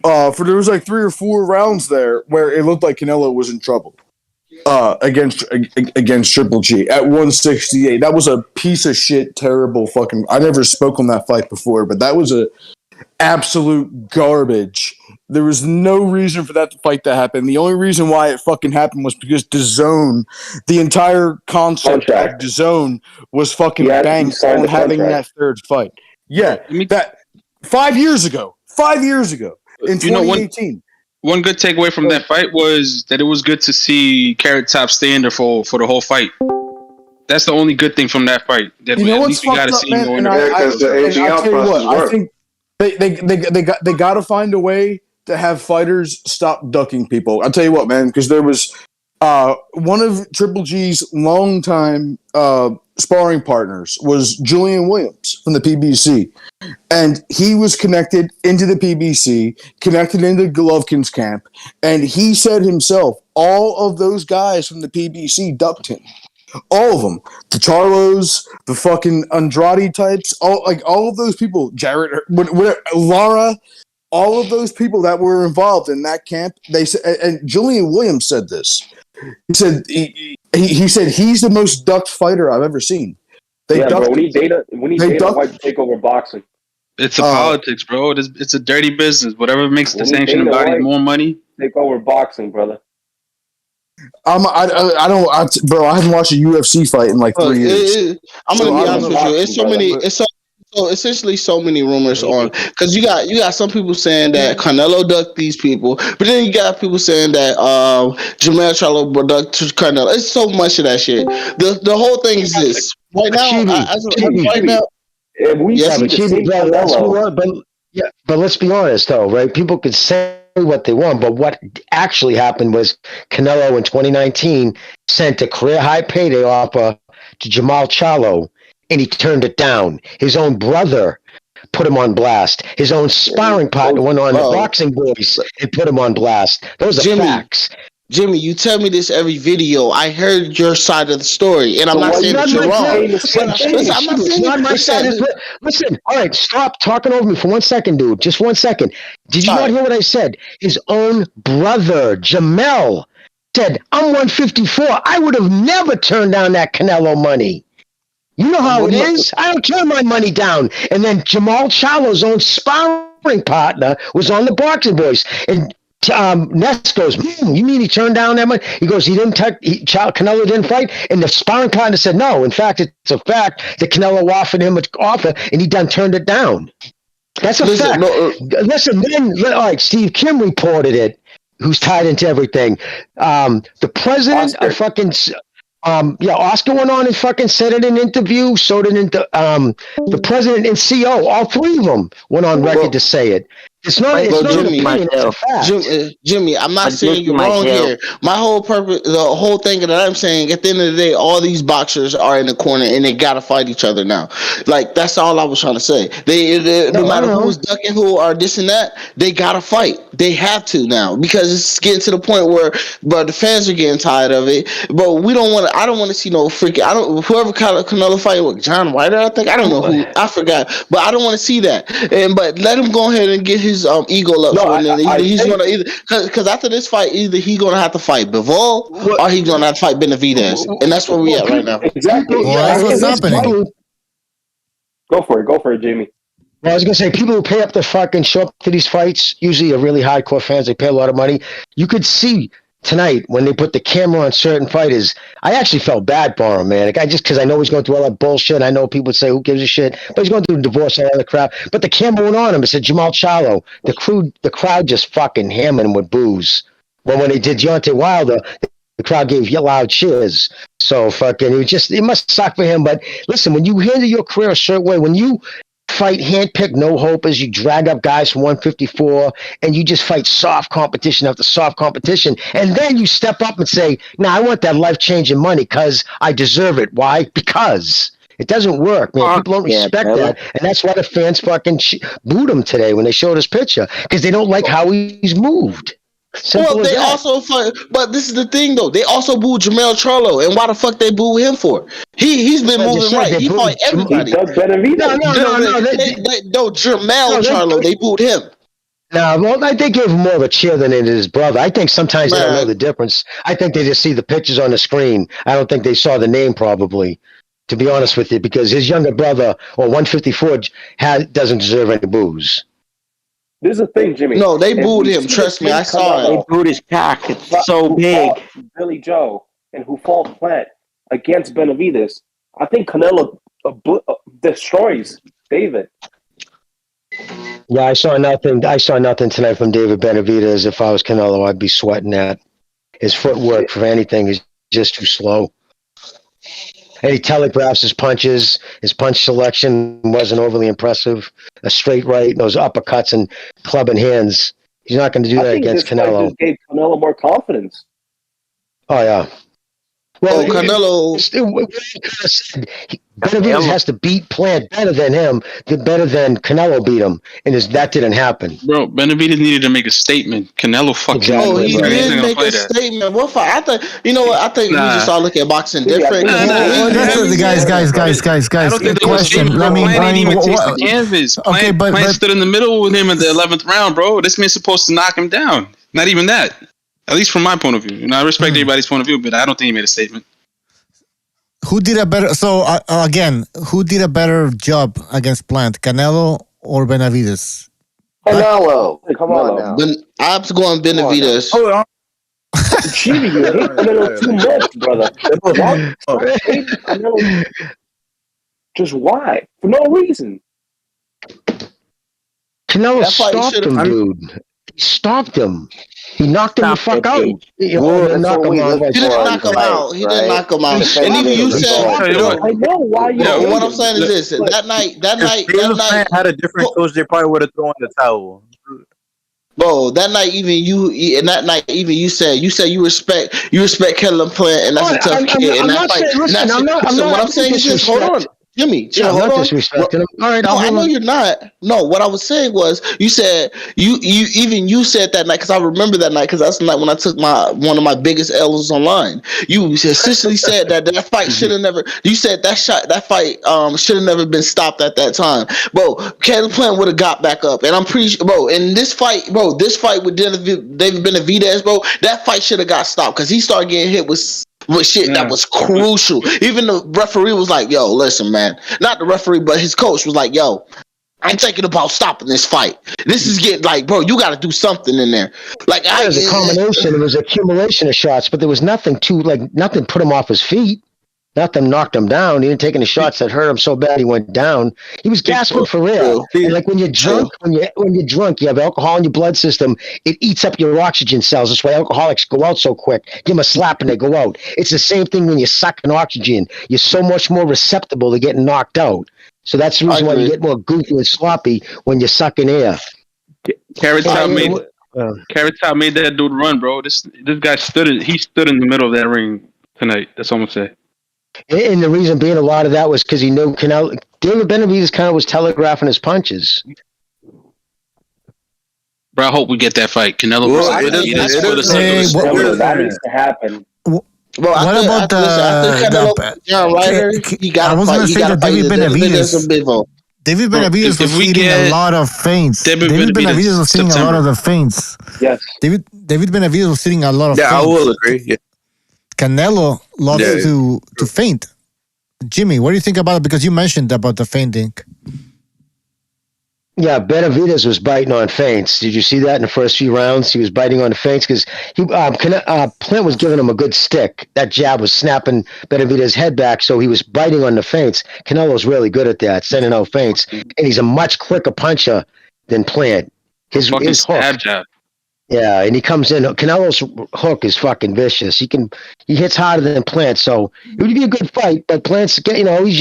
was like 3 or 4 rounds there where it looked like Canelo was in trouble against Triple G at 168. That was a piece of shit, terrible fucking. I never spoke on that fight before, but that was a absolute garbage. There was no reason for that fight to happen. The only reason why it fucking happened was because DAZN, the entire concept of DAZN was fucking banked on having that third fight. Yeah, that 5 years ago. 5 years ago in 2018. One good takeaway from that fight was that it was good to see Carrot Top stay in there for the whole fight. That's the only good thing from that fight. That you know what's fucked up, man? I think they got to find a way to have fighters stop ducking people. I'll tell you what, man, because there was one of Triple G's longtime sparring partners was Julian Williams from the PBC. And he was connected into the PBC, connected into Golovkin's camp, and he said himself, all of those guys from the PBC ducked him. All of them. The Charlos, the fucking Andrade types, all of those people, Jarrett, Lara, all of those people that were involved in that camp, they said, and Julian Williams said this. He said he said he's the most ducked fighter I've ever seen. Bro, we need Dana White to take over boxing. It's politics, bro. It's a dirty business. Whatever makes the sanctioning body more money. Take over boxing, brother. I haven't watched a UFC fight in like 3 years. I'm gonna be honest with you. So essentially so many rumors on, because you got some people saying that Canelo ducked these people, but then you got people saying that Jermell Charlo ducked Canelo. It's so much of that shit. The whole thing is this right now. But let's be honest, though, right? People could say what they want, but what actually happened was Canelo in 2019 sent a career high payday offer to Jermell Charlo, and he turned it down. His own brother put him on blast. His own sparring partner went on the Boxing Boys and put him on blast. Those are facts. Jimmy, you tell me this every video. I heard your side of the story, and I'm not saying that you're wrong. Listen, all right, stop talking over me for 1 second, dude. Just 1 second. Did you not hear what I said? His own brother, Jamel, said, I'm 154. I would have never turned down that Canelo money. You know how it is. I don't turn my money down. And then Jermell Charlo's own sparring sparring partner was on the Boxing Boys. And Ness goes, you mean he turned down that money? He goes, Canelo didn't fight? And the sparring partner said, no. In fact, it's a fact that Canelo offered him an offer, and he done turned it down. That's a fact. Listen, then, all right, Steve Kim reported it, who's tied into everything. The president Oscar. of fucking... Oscar went on and fucking said it in an interview. So did the president and CO. All three of them went on record to say it. It's not. It's not Jimmy, an opinion, it's a fact. Jimmy, I'm not saying you're wrong here. My whole purpose, the whole thing that I'm saying, at the end of the day, all these boxers are in the corner and they gotta fight each other now. Like that's all I was trying to say. No matter who's ducking who or this and that, they gotta fight. They have to now because it's getting to the point where, but the fans are getting tired of it. But we don't want to. I don't want to see no freaking. Whoever Canelo fight with John White, I think I don't know who. I forgot, but I don't want to see that. But let him go ahead and get his ego up. Because after this fight, either he's gonna have to fight Bivol or he's gonna have to fight Benavidez, and that's where we at right now. Exactly. That's what's happening. Go for it, Jamie. Well, I was gonna say, people who pay up to fucking show up to these fights usually are really hardcore fans. They pay a lot of money. You could see tonight when they put the camera on certain fighters. I actually felt bad for him, man. Like, just because I know he's going through all that bullshit. I know people would say, "Who gives a shit?" But he's going through a divorce and all that crap. But the camera went on him. It said Jamal Charlo. The crowd just fucking hammered him with booze. Well, when they did Deontay Wilder, the crowd gave loud cheers. So fucking, it must suck for him. But listen, when you handle your career a certain way, when you fight handpicked no hopers, you drag up guys from 154, and you just fight soft competition after soft competition, and then you step up and say, I want that life-changing money because I deserve it. Why? Because it doesn't work, man. People don't respect that, and that's why the fans fucking booed him today when they showed his picture, because they don't like how he's moved. Simple Well, they also fight, but this is the thing though. They also booed Jamal Charlo, and why the fuck they boo him for? He's been moving right. He fought everybody. No, Jamal Charlo, they booed him. No, well, I think they gave him more of a cheer than it is his brother. I think sometimes they don't know the difference. I think they just see the pictures on the screen. I don't think they saw the name, probably, to be honest with you, because his younger brother, or 154, doesn't deserve any boos. This is the thing, Jimmy. No, they booed him. Trust me, I saw it. They booed his cock. It's so big. Billy Joe and who fought Plant against Benavidez. I think Canelo destroys David. Yeah, I saw nothing tonight from David Benavidez. If I was Canelo, I'd be sweating that. His footwork for anything is just too slow. And he telegraphs his punches. His punch selection wasn't overly impressive. A straight right, those uppercuts and clubbing hands. He's not going to do that against Canelo. Just gave Canelo more confidence. Oh, yeah. Well, Canelo. Benavidez has to beat Plant better than him, better than Canelo beat him, and that didn't happen. Bro, Benavidez needed to make a statement. Canelo fucking. Exactly. He did make a statement. What for? I think we just all look at boxing different. Guys. Question. Plant even takes the canvas. Plant stood in the middle with him at the 11th round, bro. This man's supposed to knock him down. Not even that. At least from my point of view. I respect everybody's point of view, but I don't think he made a statement. Who did a better? So who did a better job against Plant, Canelo or Benavidez? Canelo, come on now. I'm going Benavidez. Jimmy, you hate Canelo too much, brother. Canelo, just why? For no reason. Canelo stopped him, dude. He stopped him. He knocked him the fuck out. He didn't knock him out. He didn't knock him out. And even you said, I know why you. What I'm saying is this: that night had a different coach. They probably would have thrown the towel. Bro, that night even you said you respect Canelo Plant, and that's a tough kid. And that fight. Listen, what I'm saying is this: hold on. Jimmy, hold on. Disrespecting him. All right, no, I know you're not. No, what I was saying was you said you said that night because I remember that night because that's the night when I took one of my biggest L's online. You essentially said that fight should have never. You said that fight should have never been stopped at that time. Bro, Caleb Plant would have got back up, and I'm pretty sure, bro. In this fight with David Benavidez, bro, that fight should have got stopped because he started getting hit with shit that was crucial. Even the referee was like, yo, listen, man. Not the referee, but his coach was like, yo, I'm thinking about stopping this fight. This is getting like, bro, you got to do something in there. Like, it was a combination. It was accumulation of shots, but there was nothing nothing put him off his feet. Nothing knocked him down. He didn't take any shots that hurt him so bad he went down. He was gasping for air. And like when you're drunk, when you're drunk, you have alcohol in your blood system. It eats up your oxygen cells. That's why alcoholics go out so quick. Give them a slap and they go out. It's the same thing when you're sucking oxygen. You're so much more receptible to getting knocked out. So that's the reason why you get more goofy and sloppy when you're sucking air. Carrot Top made that dude run, bro. This guy stood in the middle of that ring tonight. That's all I'm gonna say. And the reason being, a lot of that was because he knew Canelo. David Benavidez kind of was telegraphing his punches. Bro, I hope we get that fight. Canelo versus Benavidez. That needs to happen. Well, what about I was going to say that David Benavidez. David Benavidez was hitting a lot of feints. David Benavidez was hitting a lot of the feints. Yes. David Benavidez was hitting a lot of feints. Yeah, I will agree. Yeah. Canelo loves to feint. Jimmy, what do you think about it? Because you mentioned about the feinting. Yeah, Benavidez was biting on feints. Did you see that in the first few rounds? He was biting on the feints because Plant was giving him a good stick. That jab was snapping Benavidez's head back, so he was biting on the feints. Canelo's really good at that, sending out feints, and he's a much quicker puncher than Plant. His hook. Jab. Yeah, and he comes in. Canelo's hook is fucking vicious. He hits harder than Plant, so it would be a good fight. But Plant's Canelo's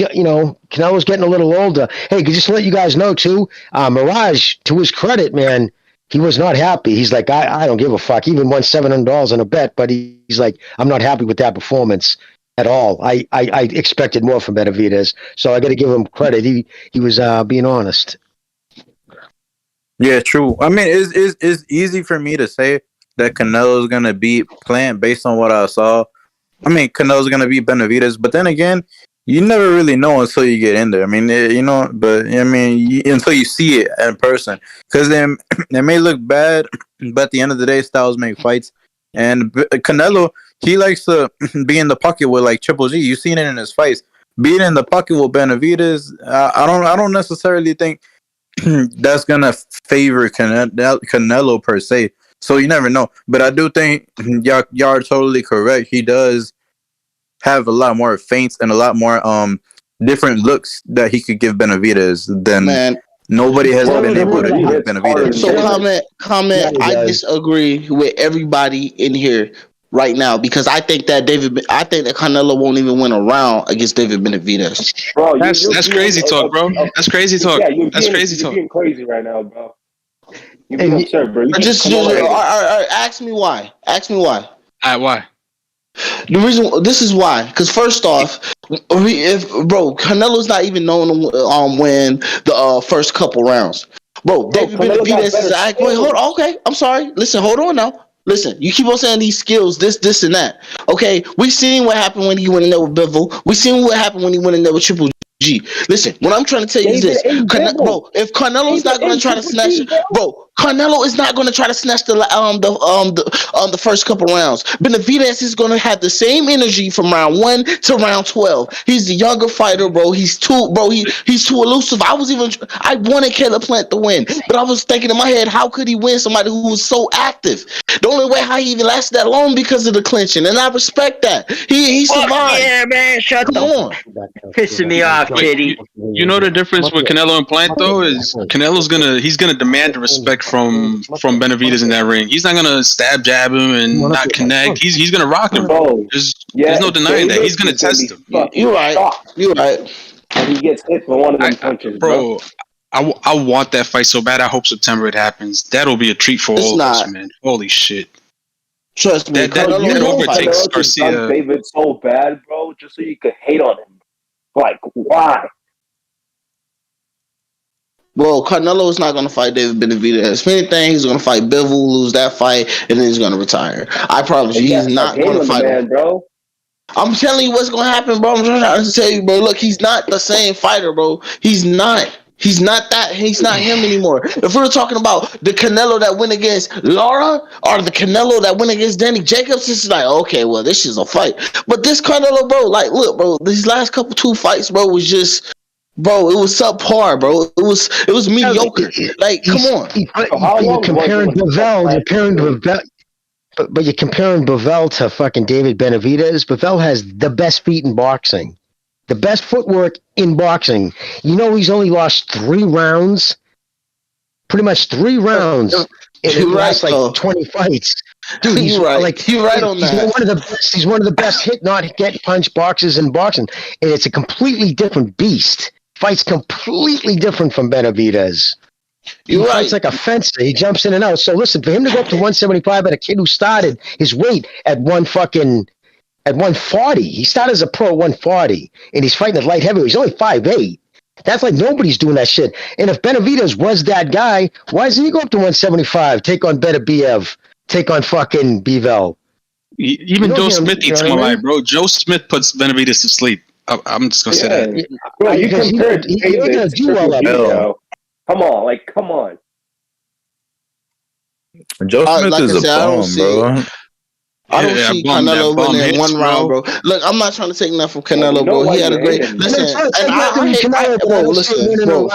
getting a little older. Hey, just to let you guys know too, Mirage, to his credit, man, he was not happy. He's like, I don't give a fuck. He even won $700 on a bet, but he's like, I'm not happy with that performance at all. I expected more from Benavidez, so I got to give him credit. He was being honest. Yeah, true. I mean, it's easy for me to say that Canelo's gonna beat Plant based on what I saw. I mean, Canelo's gonna beat Benavidez, but then again, you never really know until you get in there. I mean, but I mean, until you see it in person, because then it may look bad, but at the end of the day, styles make fights. And Canelo, he likes to be in the pocket with like Triple G. You've seen it in his fights. Being in the pocket with Benavidez, I don't necessarily think that's gonna favor Canelo per se. So you never know. But I do think y'all are totally correct. He does have a lot more feints and a lot more different looks that he could give Benavidez than nobody has been able to give Benavidez. So comment. I disagree with everybody in here right now because I think that Canelo won't even win a round against David Benavidez. Bro, that's crazy talk, bro. That's crazy talk. Yeah, that's crazy talk. You're being crazy right now, bro. You're being absurd, bro. Ask me why. Why? The reason this is why, because first off, Canelo's not even known to win the first couple rounds. Bro, David Benavidez is wait, hold on. Okay, I'm sorry. Listen, hold on now. Listen, you keep on saying these skills, this, and that. Okay, we seen what happened when he went in there with Bivol. We seen what happened when he went in there with Triple G. Listen, what I'm trying to tell you is this, bro. If Canelo's not going to try to snatch it, bro. Canelo is not going to try to snatch the first couple rounds. Benavidez is going to have the same energy from round 1 to round 12. He's the younger fighter, bro. He's too elusive. I wanted Caleb Plant to win, but I was thinking in my head, how could he win somebody who was so active? The only way how he even lasted that long because of the clinching, and I respect that. He survived. Oh, yeah, man, shut on. Pissing me off, Kitty. You know the difference with Canelo and Plant though is Canelo's gonna demand the respect from Benavidez in that ring. He's not gonna jab him and not connect. He's gonna rock him. There's no denying that. He's gonna test him. You're right. And he gets hit for one of them punches, bro. I want that fight so bad. I hope September it happens. That'll be a treat for all of us, man. Holy shit. Trust me. That overtakes Garcia. David so bad, bro, just so you could hate on him. Like, why? Well, Canelo is not going to fight David Benavidez. If anything, he's going to fight Bivol, lose that fight, and then he's going to retire. I promise you, he's not going to fight him, bro. I'm telling you what's going to happen, bro. I'm trying to tell you, bro. Look, he's not the same fighter, bro. He's not. He's not that. He's not him anymore. If we're talking about the Canelo that went against Lara or the Canelo that went against Danny Jacobs, it's like, okay, well, this is a fight. But this Canelo, bro, like, look, bro, these last two fights, bro, was just Bro, it was subpar, bro. It was mediocre. Like, come on. You're comparing Bivell. But you're comparing Bivell to fucking David Benavidez. Bivell has the best feet in boxing, the best footwork in boxing. You know, he's only lost 3 rounds, pretty much 3 rounds in the last like 20 fights. Dude, he's right. Like, you're right on that. He's one of the best hit, not get punch boxers in boxing, and it's a completely different beast. Fights completely different from Benavidez. He fights like a fencer. He jumps in and out. So listen, for him to go up to 175 at a kid who started his weight at 140. He started as a pro at 140, and he's fighting at light heavyweight. He's only 5'8". That's like nobody's doing that shit. And if Benavidez was that guy, why doesn't he go up to 175? Take on Beterbiev. Take on fucking Bivell. Even Joe Smith eats him alive, bro. Joe Smith puts Benavidez to sleep. I'm just gonna say that. Bro, you compared David to Triple. Come on. Joe Smith like is I said, a bum, bro. I don't see Canelo winning 1 round, bro. Look, I'm not trying to take nothing from Canelo, bro. He had a great listen. And I hate Canelo. Listen, bro.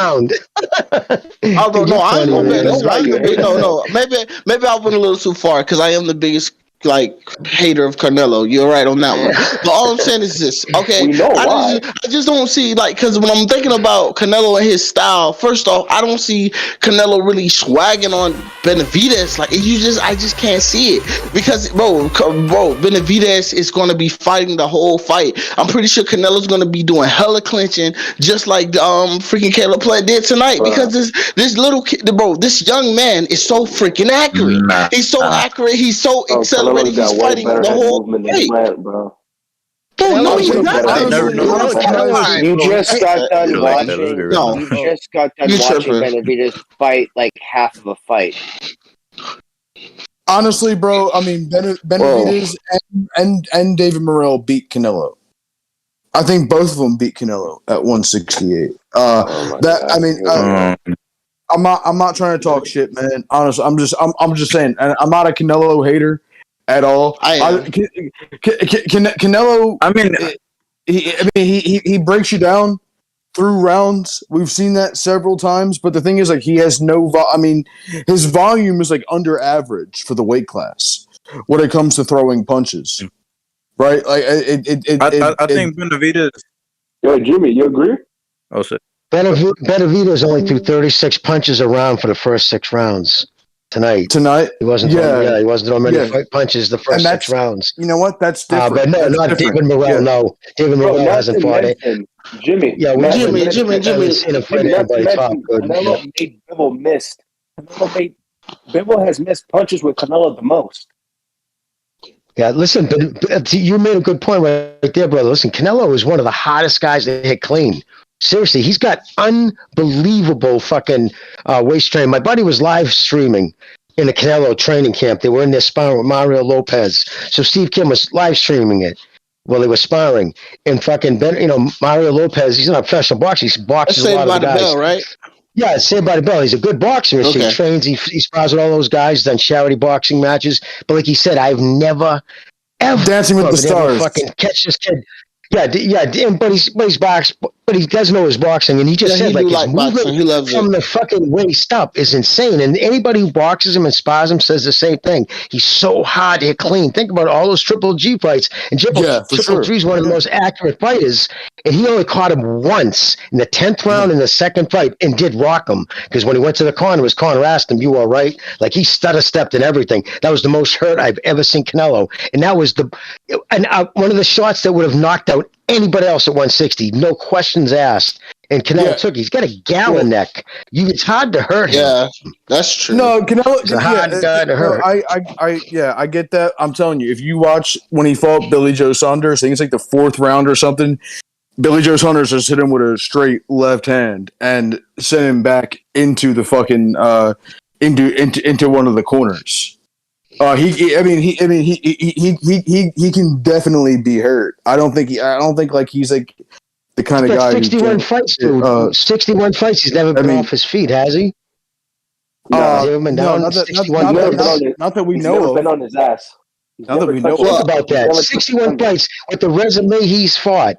Although no, I ain't gonna bet. No. Maybe I went a little too far because I am the biggest hater of Canelo. You're right on that one. But all I'm saying is this, okay? I just don't see because when I'm thinking about Canelo and his style, first off, I don't see Canelo really swagging on Benavidez. I just can't see it because bro, Benavidez is going to be fighting the whole fight. I'm pretty sure Canelo's going to be doing hella clinching, just like freaking Caleb Plant did tonight. Because this little kid, bro, this young man is so freaking accurate. He's so accurate. He's so accelerated. He's fighting the whole fight, bro. No, he's not. You just got done watching. You just got done watching Benavidez fight like half of a fight. Honestly, bro, I mean Benavidez and David Morrell beat Canelo. I think both of them beat Canelo at 168. I'm not trying to talk shit, man. Honestly, I'm just saying, and I'm not a Canelo hater at all. Canelo. I mean, he breaks you down through rounds. We've seen that several times. But the thing is, he has no. His volume is under average for the weight class when it comes to throwing punches. Right? I think Benavidez. Yo, Jimmy, you agree? Oh shit. Benavidez only threw 36 punches around for the first 6 rounds tonight. He wasn't. He wasn't throwing many punches the first 6 rounds. You know what? That's different. But no, that's not different. David Morrell. Yeah. No, David Morrell hasn't fought it. Jimmy. Yeah, Jimmy. Haven't seen him fight anybody top good. Canelo made Bivol missed. Bivol has missed punches with Canelo the most. Yeah, listen, you made a good point right there, brother. Listen, Canelo is one of the hottest guys to hit clean. Seriously, he's got unbelievable fucking waist training. My buddy was live streaming in the Canelo training camp. They were in there sparring with Mario Lopez. So Steve Kim was live streaming it while they were sparring. And fucking Mario Lopez, he's not a professional boxer. He boxes a lot of the guys. Bell, right? Yeah, it's Saved by the Bell. He's a good boxer. Okay. He trains, he spars with all those guys, done charity boxing matches. But like he said, I've never, ever Dancing with the Stars fucking catch this kid. Yeah, but he's boxed, but he does know his boxing, and he just said his movement from the fucking waist up is insane. And anybody who boxes him and spars him says the same thing. He's so hard to hit clean. Think about all those Triple G fights, and Triple G is one of the most accurate fighters, and he only caught him once in the 10th round in the second fight, and did rock him because when he went to the corner, his corner asked him, "You all right?" Like he stutter stepped and everything. That was the most hurt I've ever seen Canelo, and that was one of the shots that would have knocked out anybody else at 160, no questions asked. And Canelo took. He's got a gallon neck. It's hard to hurt him. Yeah, that's true. No, Canelo. It's a hard guy to hurt. I get that. I'm telling you, if you watch when he fought Billy Joe Saunders, I think it's like the 4th round or something. Billy Joe Saunders just hit him with a straight left hand and sent him back into the fucking into one of the corners. He can definitely be hurt. I don't think he's like the kind of guy. 61 fights, dude. 61 fights. He's never been off his feet, has he? Not that we know of. Been on his ass. Not that we know. Think about that. 61 fights with the resume he's fought.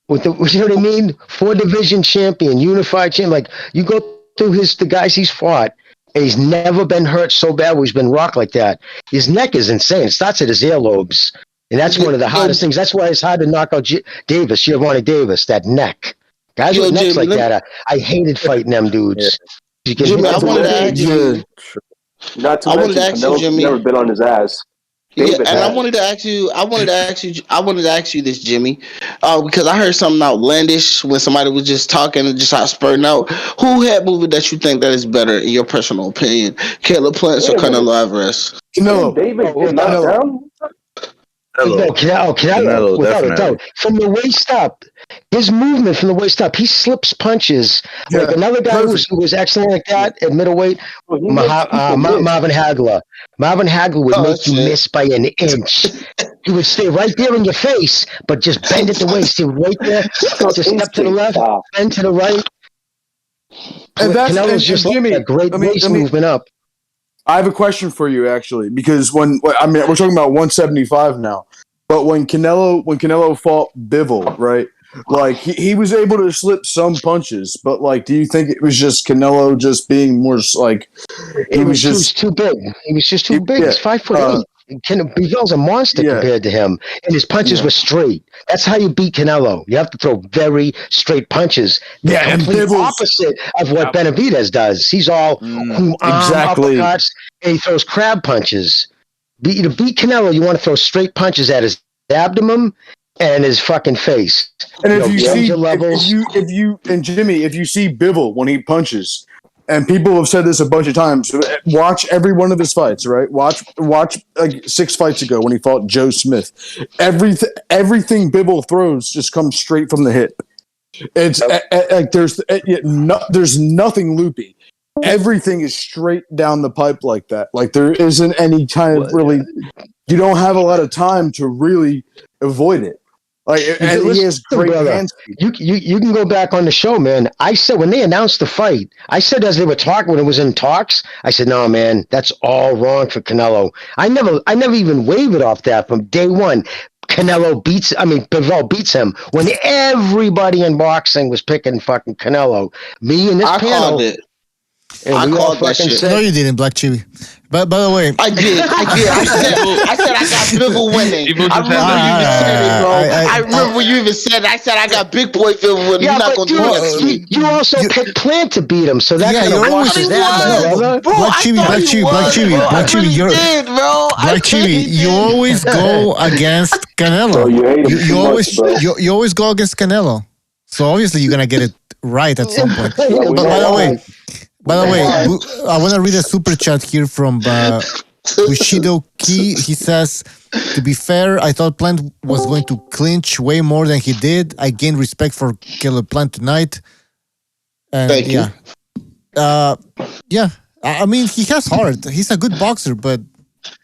with the, you know what I mean? 4 division champion, unified champion. Like you go through the guys he's fought, and he's never been hurt so bad where he's been rocked like that. His neck is insane. It starts at his earlobes, and that's one of the hardest things. That's why it's hard to knock out Giovanni Davis. That neck, guys with necks like that. I hated fighting them dudes. Yeah. Jimmy, I wanted to ask you. Not to mention, Canelo's never been on his ass. David and I wanted to ask you this, Jimmy, because I heard something outlandish when somebody was just talking and just out spurting out. Who had movie that you think that is better in your personal opinion, Caleb Plant or Canelo Alvarez? No, David get knocked down. Canelo, without a doubt. From the waist up, his movement from the waist up, he slips punches. Like another guy who was excellent like that at middleweight, Marvin Hagler. Marvin Hagler would make you miss by an inch. He would stay right there in your face, but just bend at the waist. He would right there, just step to the left, bend to the right. And Canelo's just Jimmy, like a great waist movement up. I have a question for you, actually, because we're talking about 175 now, but when Canelo fought Bivol, right? Like he was able to slip some punches, but like, do you think it was just Canelo just being more like he was just too big? He was just too big. He's 5'8". Bivol's a monster compared to him, and his punches were straight. That's how you beat Canelo. You have to throw very straight punches. The complete opposite of what Benavidez does. He's all uppercuts, and he throws crab punches. To beat Canelo, you want to throw straight punches at his abdomen and his fucking face. And if you see Bivol when he punches. And people have said this a bunch of times. Watch every one of his fights, right? Watch like 6 fights ago when he fought Joe Smith. Everything Bivol throws just comes straight from the hip. It's like there's nothing loopy. Everything is straight down the pipe like that. Like there isn't any kind of really. You don't have a lot of time to really avoid it. Like, and he has great hands. You can go back on the show, man. I said when they announced the fight, I said as they were talking, when it was in talks, I said, no, man, that's all wrong for Canelo. I never even wavered off that from day one. Bivol beats him when everybody in boxing was picking fucking Canelo. Me and this panel. Called it. I called that shit. No, you didn't, Black Chibi. But by the way, I did. I said I got Bivol winning. I remember when you even said it. I said I got big boy Bivol winning. Yeah, but you also picked Plant to beat him, so that kind of washes that, brother. Black Chibi, you always go against Canelo. You always go against Canelo. So obviously you're gonna get it right at some point. But by the way, I want to read a super chat here from Bushido Key. He says, to be fair, I thought Plant was going to clinch way more than he did. I gained respect for Caleb Plant tonight. And Thank you. I mean, he has heart. He's a good boxer, but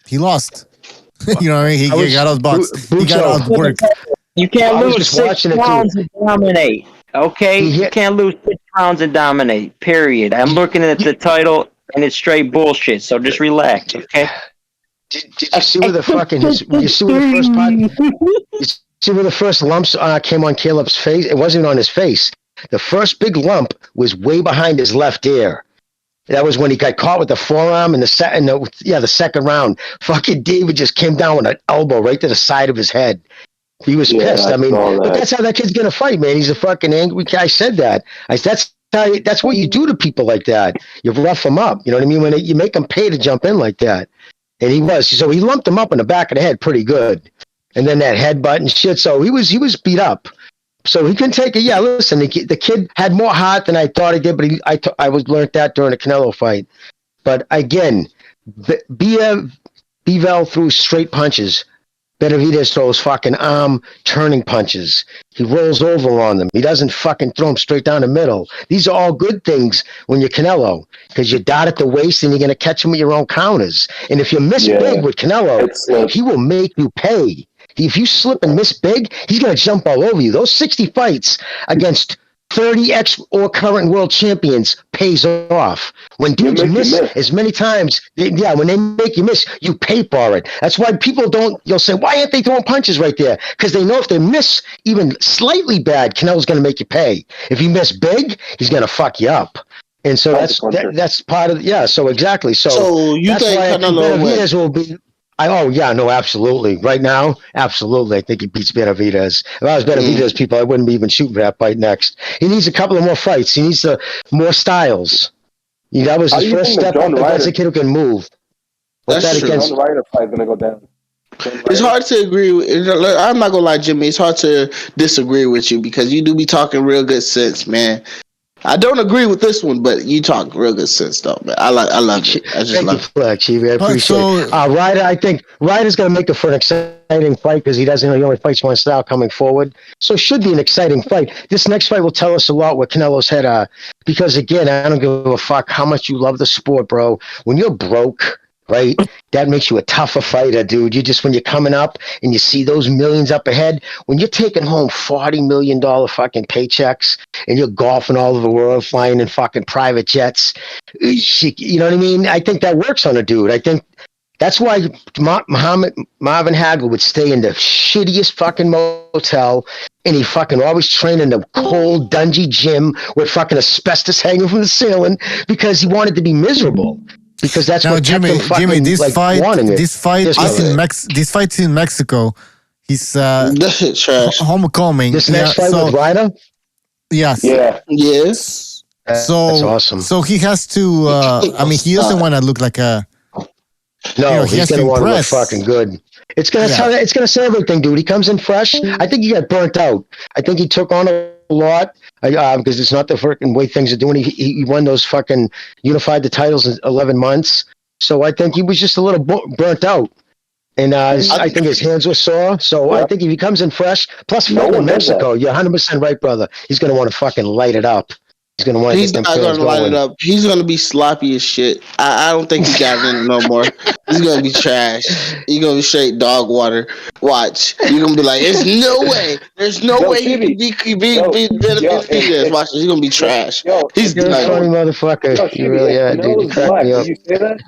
he lost. You know what I mean? He got outboxed. He got outworked. You can't lose 6 rounds and dominate. Okay? You can't lose 6 rounds and dominate. Period. I'm looking at the title and it's straight bullshit. So just relax, okay? Did you see where the fucking you see where the first part? You see where the first lumps came on Caleb's face? It wasn't on his face. The first big lump was way behind his left ear. That was when he got caught with the forearm in the second round. Fucking David just came down with an elbow right to the side of his head. He was pissed. I mean, but that's how that kid's gonna fight, man. He's a fucking angry guy. I said that. That's what you do to people like that. You rough them up. You know what I mean? When you make them pay to jump in like that. And he lumped him up in the back of the head pretty good. And then that headbutt and shit. So he was beat up. So he couldn't take it. Yeah, listen, the kid had more heart than I thought he did, but I learned that during the Canelo fight. But again, Bivol threw straight punches. Benavidez throws fucking arm turning punches. He rolls over on them. He doesn't fucking throw them straight down the middle. These are all good things when you're Canelo, because you dot at the waist and you're going to catch him with your own counters. And if you miss big with Canelo, he will make you pay. If you slip and miss big, he's going to jump all over you. Those 60 fights against 30 ex or current world champions pays off. When dudes miss as many times, when they make you miss, you pay for it. That's why people don't. You'll say, why aren't they throwing punches right there? Because they know if they miss even slightly bad, Canelo's going to make you pay. If you miss big, he's going to fuck you up. And so that's part of So exactly. So you that's think why Canelo Benavidez will be. Absolutely. Right now, absolutely. I think he beats Benavidez. If I was Benavidez people, I wouldn't be even shooting for that fight next. He needs a couple of more fights. He needs more styles. That was his first step up against a kid who can move. That's true. John Ryder fight gonna go down. It's hard to agree with. I'm not gonna lie, Jimmy. It's hard to disagree with you because you do be talking real good sense, man. I don't agree with this one, but you talk real good sense, though, man. I love it. I just love it. Chief. I appreciate it. Ryder, I think Ryder's going to make it for an exciting fight because he doesn't. He only fights one style coming forward, so it should be an exciting fight. This next fight will tell us a lot what Canelo's head. Because again, I don't give a fuck how much you love the sport, bro. When you're broke, right, that makes you a tougher fighter, dude. When you're coming up and you see those millions up ahead, when you're taking home $40 million fucking paychecks and you're golfing all over the world, flying in fucking private jets, you know what I mean? I think that works on a dude. I think that's why Marvin Hagler would stay in the shittiest fucking motel, and he fucking always trained in the cold, dungy gym with fucking asbestos hanging from the ceiling because he wanted to be miserable. Because that's now, what Jimmy. This fight is in Mexico. He's trash. Homecoming. This next fight with Ryder. Yes. Yeah. Yes. That's awesome. So he has to. He doesn't want to look like a. No, he's going to want to look fucking good. It's going to It's going to say everything, dude. He comes in fresh. I think he got burnt out. I think he took on a lot because it's not the fucking way things are doing. He won those fucking unified the titles in 11 months. So I think he was just a little burnt out. And I think his hands were sore. So I think if he comes in fresh, plus in Mexico, you're 100% right, brother. He's going to want to fucking light it up. He's going to want to get them not going to light it up. He's going to be sloppy as shit. I don't think he got it in no more. He's going to be trash. He's going to be straight dog water. Watch. You're going to be like, there's no way. There's no way he can be Benavidez. Watch. He's going to be trash. He's a funny motherfucker. You really are, dude. You crack me up. Did you say that?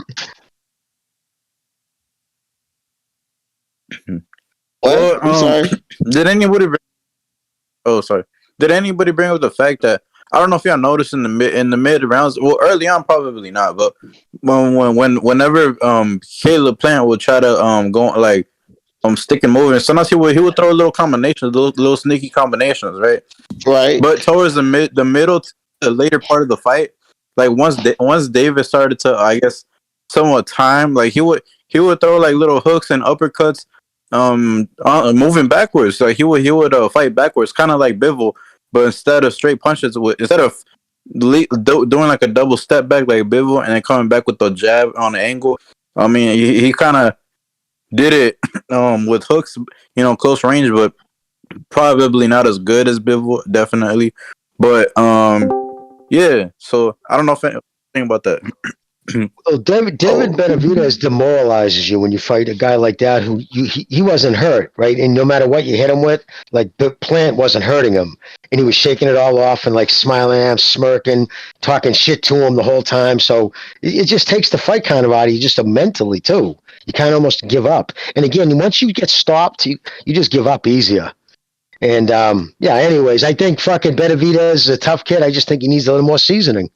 Well, I'm sorry. Did anybody bring up the fact that I don't know if y'all noticed in the mid rounds? Well, early on probably not, but whenever Caleb Plant would try to go like stick and move, and sometimes he would throw little combinations, little sneaky combinations, right? Right. But towards the middle to the later part of the fight, like once David started to, I guess, somewhat time, like he would throw like little hooks and uppercuts, moving backwards. Like he would fight backwards, kind of like Bivol. But instead of straight punches, instead of doing like a double step back like Bivol and then coming back with the jab on the angle, I mean, he kind of did it with hooks, close range, but probably not as good as Bivol, definitely. But yeah. So I don't know if anything about that. Well, David Benavidez demoralizes you when you fight a guy like that who he wasn't hurt, right? And no matter what you hit him with, like the Plant wasn't hurting him, and he was shaking it all off and like smiling at him, smirking, talking shit to him the whole time. So it just takes the fight kind of out of you, just mentally too. You kind of almost give up. And again, once you get stopped, you just give up easier. And anyways, I think fucking Benavidez is a tough kid. I just think he needs a little more seasoning.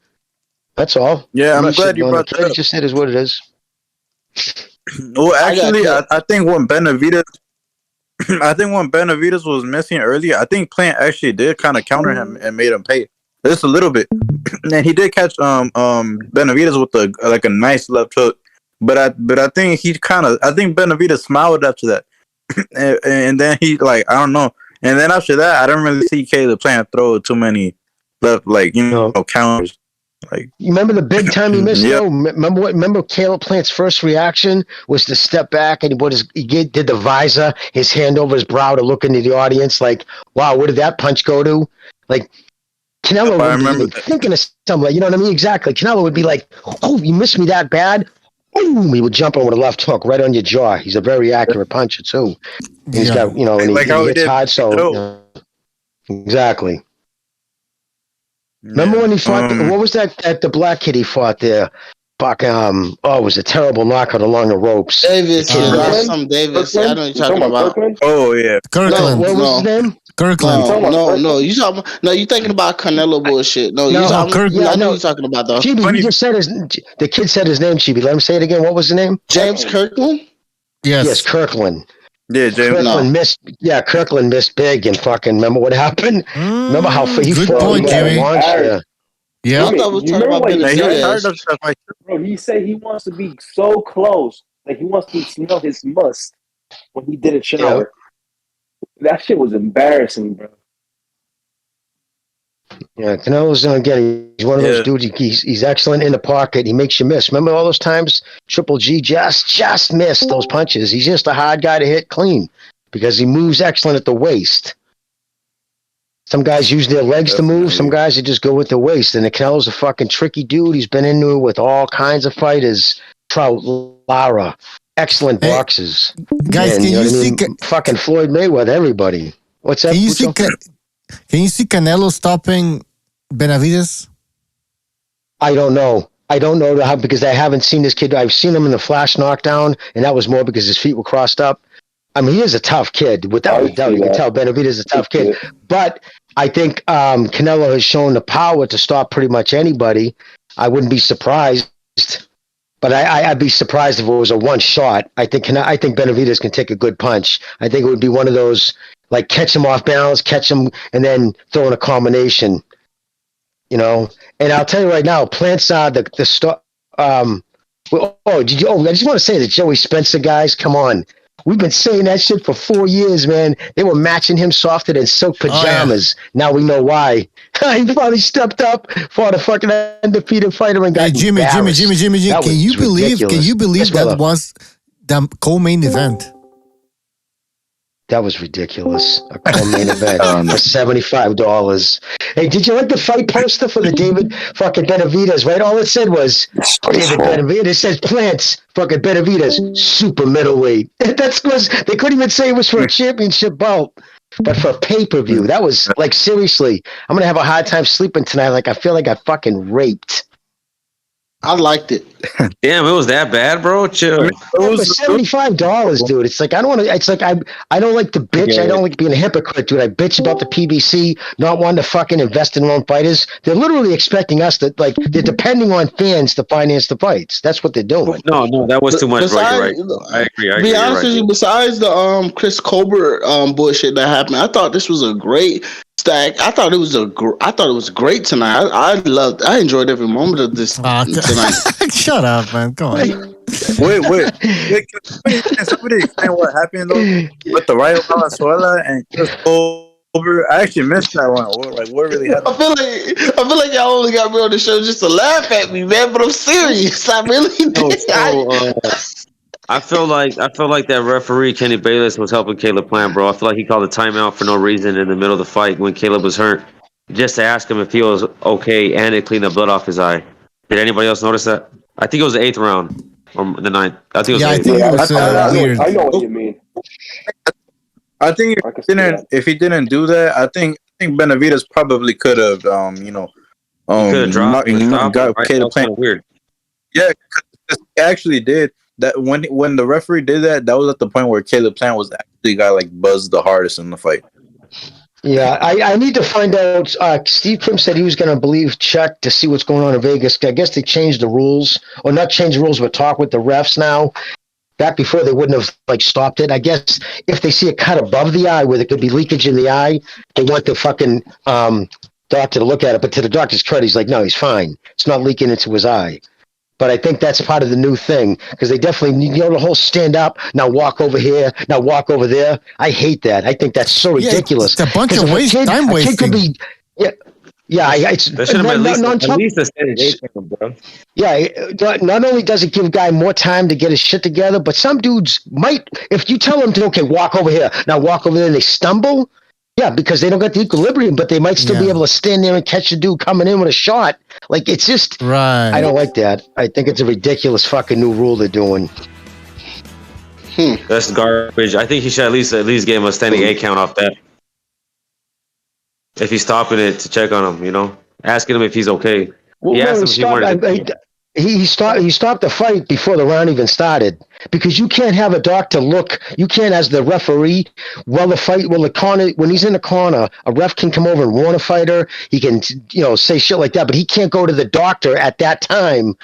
That's all. Yeah, I'm glad you brought that up. Just it is what it is. Well, actually, I think when Benavidez was missing earlier, I think Plant actually did kind of counter him and made him pay just a little bit. And he did catch Benavidez with a nice left hook. But I think Benavidez smiled after that. and then he I don't know. And then after that, I don't really see Caleb Plant throw too many left counters. Like, you remember the big time he missed? Yep. Remember Caleb Plant's first reaction was to step back and he did the visor, his hand over his brow to look into the audience like, wow, where did that punch go to? Like Canelo would be thinking of something, like, you know what I mean? Exactly. Canelo would be like, oh, you missed me that bad? Boom! He would jump on with a left hook right on your jaw. He's a very accurate puncher too. He's got, and he hits hard, so exactly. Remember when he fought? What was that? The black kid he fought there. Fuck. It was a terrible knockout along the ropes. Davis, some Davis. I know you're talking about. Kirkland? Oh yeah, Kirkland. What was his name? Kirkland. No. You talking? No, you thinking about Canelo bullshit. No, you talking? Kirkland. I know you're talking about though. Chibi, you just said the kid said his name. Chibi, let him say it again. What was his name? James Kirkland. Yes, Kirkland. Yeah, James. Kirkland missed. Yeah, Kirkland missed big and fucking. Remember what happened? Remember how he good fought point, Jimmy. Yeah. I thought we were talking about Benavidez. Bro, he said he wants to be so close, like he wants to smell his musk when he didn't shower. That shit was embarrassing, bro. Yeah, Canelo's again. He's one of those dudes. He's excellent in the pocket. He makes you miss. Remember all those times Triple G just missed those punches. He's just a hard guy to hit clean because he moves excellent at the waist. Some guys use their legs to move. Some guys they just go with the waist. And the Canelo's a fucking tricky dude. He's been into it with all kinds of fighters. Trout, Lara, excellent boxers. Guys, and, can you see fucking Floyd Mayweather? Everybody. What's that? Can you see Canelo stopping Benavidez? I don't know. I don't know how because I haven't seen this kid. I've seen him in the flash knockdown, and that was more because his feet were crossed up. I mean, he is a tough kid, without a doubt. You can tell Benavidez is a tough kid. But I think Canelo has shown the power to stop pretty much anybody. I wouldn't be surprised, but I'd be surprised if it was a one shot. I think Benavidez can take a good punch. I think it would be one of those like catch him off balance, catch him, and then throw in a combination. You know, and I'll tell you right now, Plant's the star. I just want to say that Joey Spencer guys, come on. We've been saying that shit for 4 years, man. They were matching him softer than silk pajamas. Now we know why. He finally stepped up, fought a fucking undefeated fighter and got Jimmy. Can you believe that was the co-main event? That was ridiculous. A co-main event for $75. Hey, did you like the fight poster for the David fucking Benavidez, right? All it said was David Benavidez. It says Plants fucking Benavidez, super middleweight. That's was they couldn't even say it was for a championship belt, but for pay-per-view. That was like seriously. I'm gonna have a hard time sleeping tonight. Like I feel like I fucking raped. I liked it. Damn, it was that bad, bro. Chill. It was $75, dude. It's like I don't want to. It's like I don't like to bitch. I don't like being a hypocrite, dude. I bitch about the PBC not wanting to fucking invest in their own fighters. They're literally expecting us to they're depending on fans to finance the fights. That's what they're doing. No, that was too much. Bro. You're right. I agree. Be honest with you. Besides the Chris Colbert bullshit that happened, I thought this was a great stack. I thought it was great tonight. I enjoyed every moment of this tonight. Shut up, man. Come on. Wait. Can somebody explain what happened though with the Rayo Valenzuela and Chris Colbert? I actually missed that one. What really happened? I feel like y'all only got me on the show just to laugh at me, man. But I'm serious. I really did. I feel like that referee Kenny Bayless was helping Caleb Plant, bro. I feel like he called a timeout for no reason in the middle of the fight when Caleb was hurt, just to ask him if he was okay and it cleaned the blood off his eye. Did anybody else notice that? I think it was the 8th round or the 9th. I think it was weird. I know what you mean. I think if he didn't do that, I think Benavidez probably could have, could have dropped. Got Caleb Plant. Weird. Yeah, he actually did. That when the referee did that, that was at the point where Caleb Plant was actually got buzzed the hardest in the fight. Yeah, I need to find out. Steve Krim said he was going to check to see what's going on in Vegas. I guess they changed the rules, or not changed the rules, but talk with the refs now. Back before they wouldn't have stopped it. I guess if they see a cut above the eye where there could be leakage in the eye, they want the fucking doctor to look at it. But to the doctor's credit, he's like, no, he's fine. It's not leaking into his eye. But I think that's part of the new thing because they definitely, the whole stand up, now walk over here, now walk over there. I hate that. I think that's so ridiculous. It's a bunch of time wasting. It's not only does it give a guy more time to get his shit together, but some dudes might, if you tell them to, okay, walk over here, now walk over there, and they stumble. Yeah, because they don't get the equilibrium, but they might still be able to stand there and catch a dude coming in with a shot. Like, it's just, right. I don't like that. I think it's a ridiculous fucking new rule they're doing. That's garbage. I think he should at least give him a standing 8 count off that. If he's stopping it to check on him, asking him if he's okay. Well, He no, asked he him if he wanted to. he stopped the fight before the round even started, because you can't have a doctor look. You can't, as the referee, the corner, when he's in the corner, a ref can come over and warn a fighter. He can, say shit like that, but he can't go to the doctor at that time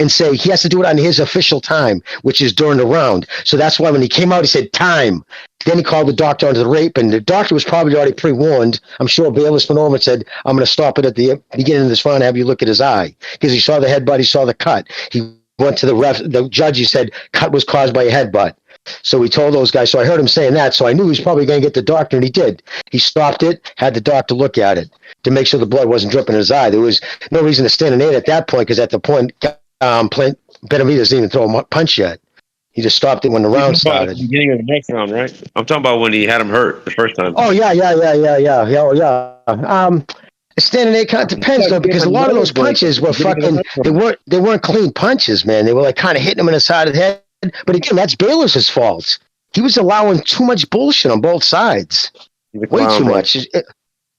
and say he has to do it on his official time, which is during the round. So that's why when he came out, he said time. Then he called the doctor onto the rape, and the doctor was probably already pre-warned. I'm sure Bayless went over and said, I'm going to stop it at the beginning of this round and have you look at his eye. Because he saw the headbutt, he saw the cut. He went to the judge, he said, cut was caused by a headbutt. So he told those guys, so I heard him saying that, so I knew he was probably going to get the doctor, and he did. He stopped it, had the doctor look at it to make sure the blood wasn't dripping in his eye. There was no reason to stand in it at that point, because at the point, Benavidez didn't even throw a punch yet. He just stopped it when the round started. At the beginning of the next round, right? I'm talking about when he had him hurt the first time. Oh, yeah. Standing eight count depends, though, because a lot of those punches were fucking, they weren't clean punches, man. They were like kind of hitting him in the side of the head. But again, that's Bayless's fault. He was allowing too much bullshit on both sides. Way too much.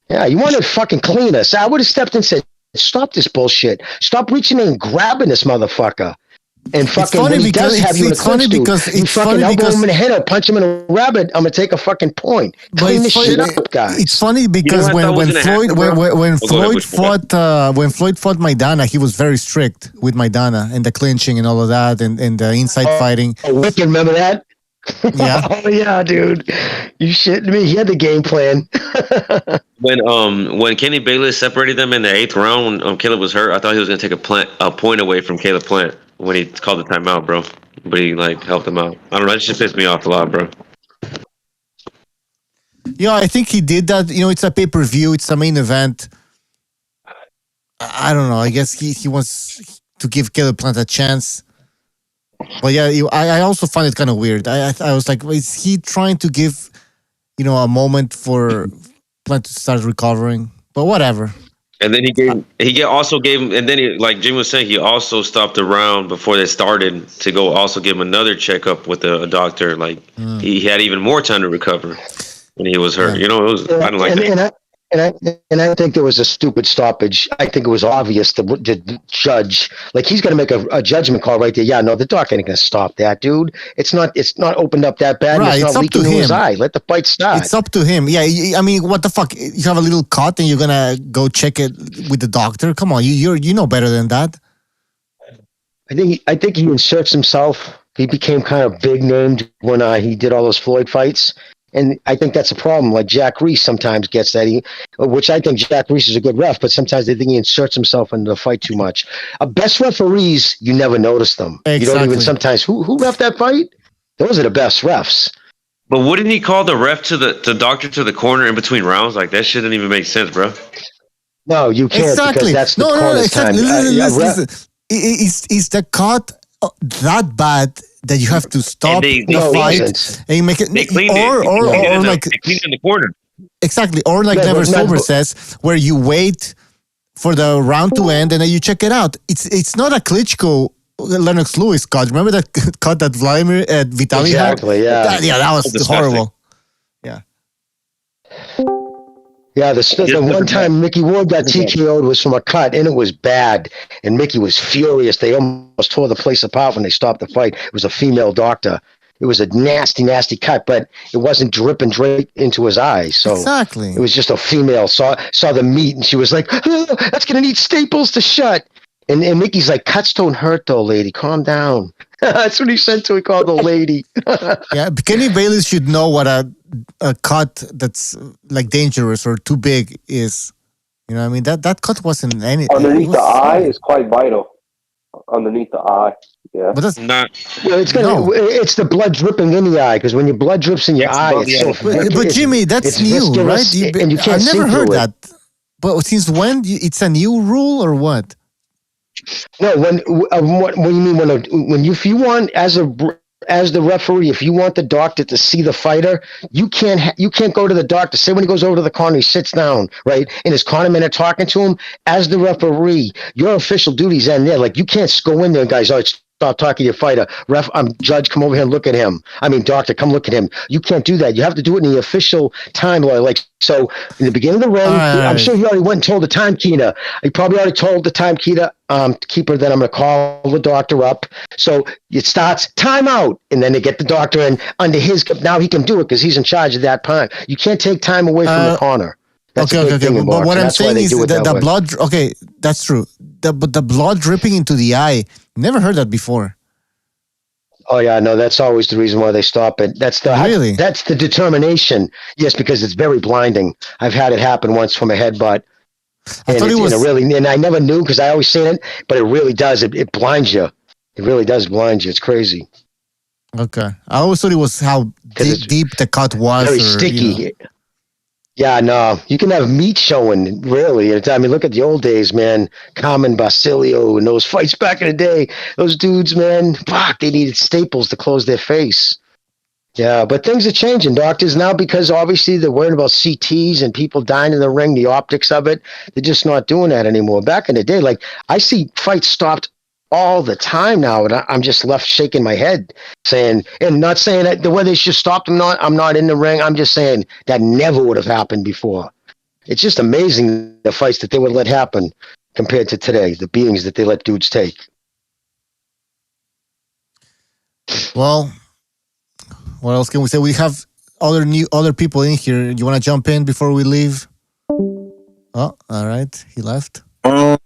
Yeah, you wanted to fucking clean us. I would have stepped in and said, stop this bullshit. Stop reaching in and grabbing this motherfucker. And fucking when he does have you in a clinch, you fucking elbow him in the head or punch him in a rabbit, I'm gonna take a fucking point. Clean this shit up, guys. It's funny because when Floyd fought Maidana, he was very strict with Maidana and the clinching and all of that and the inside fighting. Oh, Wick, remember that? Yeah. Oh yeah, dude. You shitting me? He had the game plan. When Kenny Bayless separated them in the 8th round, when Caleb was hurt, I thought he was gonna take a point away from Caleb Plant when he called the timeout, bro. But he helped him out. I don't know. It just pissed me off a lot, bro. Yeah, I think he did that. It's a pay-per-view. It's a main event. I don't know. I guess he wants to give Caleb Plant a chance. But yeah, I also find it kind of weird. I was like, is he trying to give, a moment for Plant to start recovering? But whatever. And then he also gave him, and then like Jim was saying, he also stopped the round before they started to go also give him another checkup with a doctor. Like he had even more time to recover when he was hurt. Yeah. I don't like that. And I think there was a stupid stoppage. I think it was obvious the judge, like he's going to make a judgment call right there. Yeah, no, the doc ain't going to stop that, dude. It's not opened up that bad. Right, it's not leaking to his eye. Let the fight start. It's up to him. Yeah, I mean, what the fuck? You have a little cut and you're gonna go check it with the doctor? Come on, you know better than that. I think he inserts himself. He became kind of big named when he did all those Floyd fights. And I think that's a problem. Like Jack Reese sometimes gets that, which I think Jack Reese is a good ref, but sometimes they think he inserts himself into the fight too much. Best referees, you never notice them. Exactly. You don't even sometimes, who ref that fight? Those are the best refs. But wouldn't he call the ref to the doctor to the corner in between rounds? Like, that shit didn't even make sense, bro. No, you can't, because that's the corner's time. Listen. Is the cut that bad that you have to stop the fight and you make it, they cleaned it in the corner. Exactly, or like Never Sober says, where you wait for the round to end and then you check it out. It's not a Klitschko Lennox Lewis cut. Remember that cut that Vladimir at Vitaly exactly, had? That was horrible. Yeah. Yeah, the one time Mickey Ward got TKO'd was from a cut, and it was bad. And Mickey was furious. They almost tore the place apart when they stopped the fight. It was a female doctor. It was a nasty, nasty cut, but it wasn't dripping straight into his eyes. So exactly. It was just a female saw the meat, and she was like, oh, "That's gonna need staples to shut." And Mickey's like, "Cuts don't hurt, though, lady. Calm down." That's what he said to. He called the lady. Yeah, Kenny Bayless should know what a cut that's like dangerous or too big is. You know what I mean? That cut wasn't any. Underneath the eye is quite vital. Underneath the eye. Yeah. But that's not. Well, it's the blood dripping in the eye, because when your blood drips in your eye, but Jimmy, that's new, right? And you can't I never heard that. It. But since when? It's a new rule or what? No, what do you mean if you want as the referee, if you want the doctor to see the fighter, you can't go to the doctor. Say when he goes over to the corner, he sits down, right, and his corner men are talking to him. As the referee, your official duties end there. Like, you can't go in there, guys. Oh, it's stop talking to your fighter. Ref, judge, come over here and look at him. I mean, doctor, come look at him. You can't do that. You have to do it in the official time law. Like, so in the beginning of the ring, I'm sure he already went and told the timekeeper. He probably already told the timekeeper that I'm going to call the doctor up. So it starts timeout, and then they get the doctor in under his. Now he can do it because he's in charge at that time. You can't take time away from the corner. That's okay. But what I'm saying is the way. blood. Okay, that's true. But the blood dripping into the eye. Never heard that before. Oh yeah, no, that's always the reason why they stop it. That's the determination. Yes, because it's very blinding. I've had it happen once from a headbutt. And and I never knew because I always seen it, but it really does. It blinds you. It really does blind you. It's crazy. Okay, I always thought it was how deep the cut was. Very sticky. Yeah, no, you can have meat showing, really. I mean, look at the old days, man. Carmen Basilio and those fights back in the day. Those dudes, man, fuck, they needed staples to close their face. Yeah, but things are changing, doctors, now because obviously they're worried about CTs and people dying in the ring, the optics of it. They're just not doing that anymore. Back in the day, like, I see fights stopped all the time now, and I'm just left shaking my head, saying, and not saying that the way they should stop them. I'm not in the ring. I'm just saying that never would have happened before. It's just amazing the fights that they would let happen compared to today, the beatings that they let dudes take. Well, what else can we say? We have other people in here. You want to jump in before we leave? Oh, all right. He left. Well,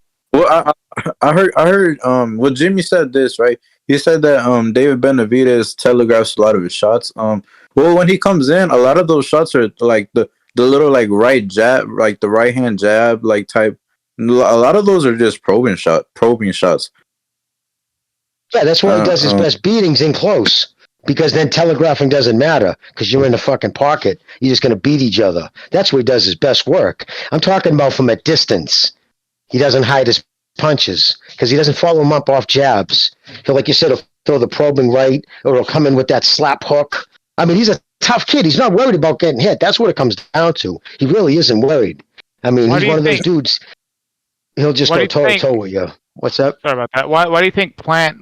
I heard well, Jimmy said this, right? He said that David Benavidez telegraphs a lot of his shots. Well, when he comes in, a lot of those shots are like the little like right jab, like the right hand jab, like type. A lot of those are just probing shots. Yeah, that's why he does his best beatings in close. Because then telegraphing doesn't matter because you're in the fucking pocket. You're just going to beat each other. That's where he does his best work. I'm talking about from a distance. He doesn't hide his punches because he doesn't follow him up off jabs. He'll, like you said, he'll throw the probing right or he'll come in with that slap hook. I mean, he's a tough kid. He's not worried about getting hit. That's what it comes down to. He really isn't worried. I mean, he's one of those dudes. He'll just go toe to toe with you. What's up? Sorry about that. Why do you think Plant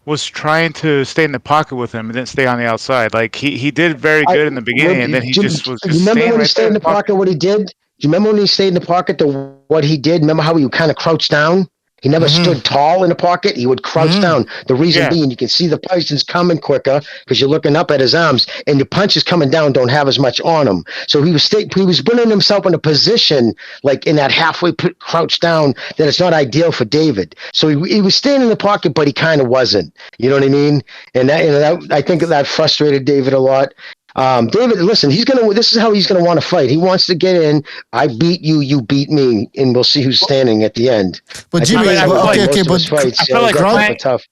was trying to stay in the pocket with him and didn't stay on the outside? Like he did very good in the beginning, and then he just was. You remember when he stayed in the pocket? What he did? Do you remember when he stayed in the pocket? What he did? Remember how he kind of crouched down? He never stood tall in the pocket. He would crouch down. The reason being, you can see the punches coming quicker because you're looking up at his arms, and the punches coming down don't have as much on him. So he was putting himself in a position like in that halfway crouch down that it's not ideal for David. So he was staying in the pocket, but he kind of wasn't. You know what I mean? And that I think that frustrated David a lot. David, listen, this is how he's gonna want to fight. He wants to get in. I beat you, you beat me, and we'll see who's standing at the end. But Jimmy, but I feel like tough.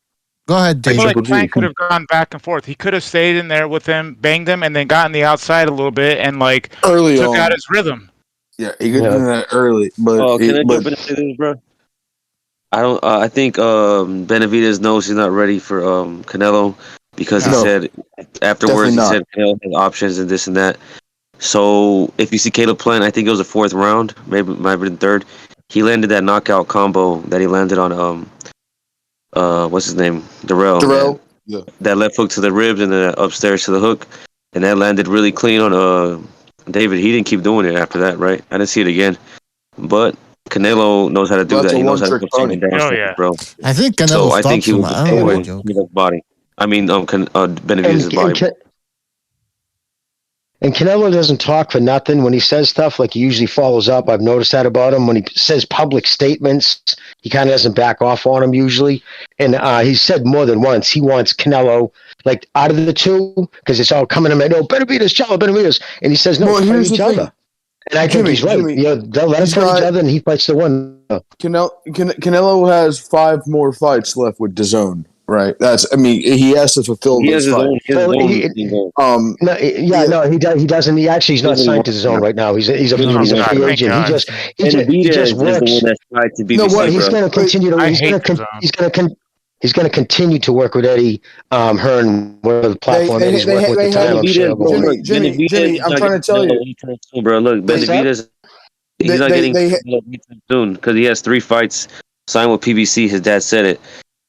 Go ahead, David. I feel like Frank could have gone back and forth. He could have stayed in there with him, banged him, and then gotten the outside a little bit and like early took on. out his rhythm. Yeah, he could do that early. But can I jump in and say this, bro? I don't. I think Benavidez knows he's not ready for Canelo. Because he said afterwards, he said Canelo has options and this and that. So if you see Caleb Plant, I think it was the fourth round, maybe might have been third. He landed that knockout combo that he landed on what's his name, Darrell. Yeah. That left hook to the ribs and then upstairs to the hook, and that landed really clean on David. He didn't keep doing it after that, right? I didn't see it again, but Canelo knows how to do that. He knows how to put someone down, bro. I think Canelo. So I think he was his body. I mean, Benavidez's body. And Canelo doesn't talk for nothing. When he says stuff, like he usually follows up. I've noticed that about him. When he says public statements, he kind of doesn't back off on them usually. And he said more than once he wants Canelo, like, out of the two, because it's all coming to him. No, Benavidez, Charlo, Benavidez. And he says, no, fight each other. And I think he's right. They'll let him fight each other, and he fights the one. Canelo has 5 more fights left with DAZN. Right. He has to fulfill those fights. He doesn't. He actually is not signed to DAZN right now. He's a free agent. He just works. He's going to continue to. He's going to continue to work with Eddie Hearn, whatever the platform that he's working with the title. Jimmy, I'm trying to tell you, bro. Look, Benavidez, he's not getting soon because he has 3 fights signed with PBC. His dad said it.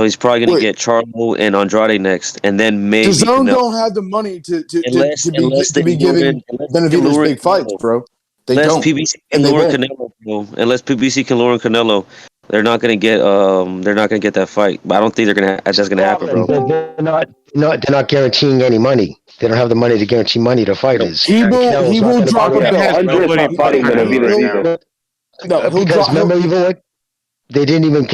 So he's probably going to get Charlo and Andrade next, and then maybe DAZN Canelo. don't have the money to be they giving Benavidez big fights, bro. They unless don't. PBC And can they lure won't. Canelo, bro. Unless PBC can lure Canelo, they're not going to get that fight. But I don't think that's going to happen, bro. They're not guaranteeing any money. They don't have the money to guarantee money to fighters. He will drop a belt. Nobody fighting Benavidez. No, he'll because drop. remember, even what they didn't even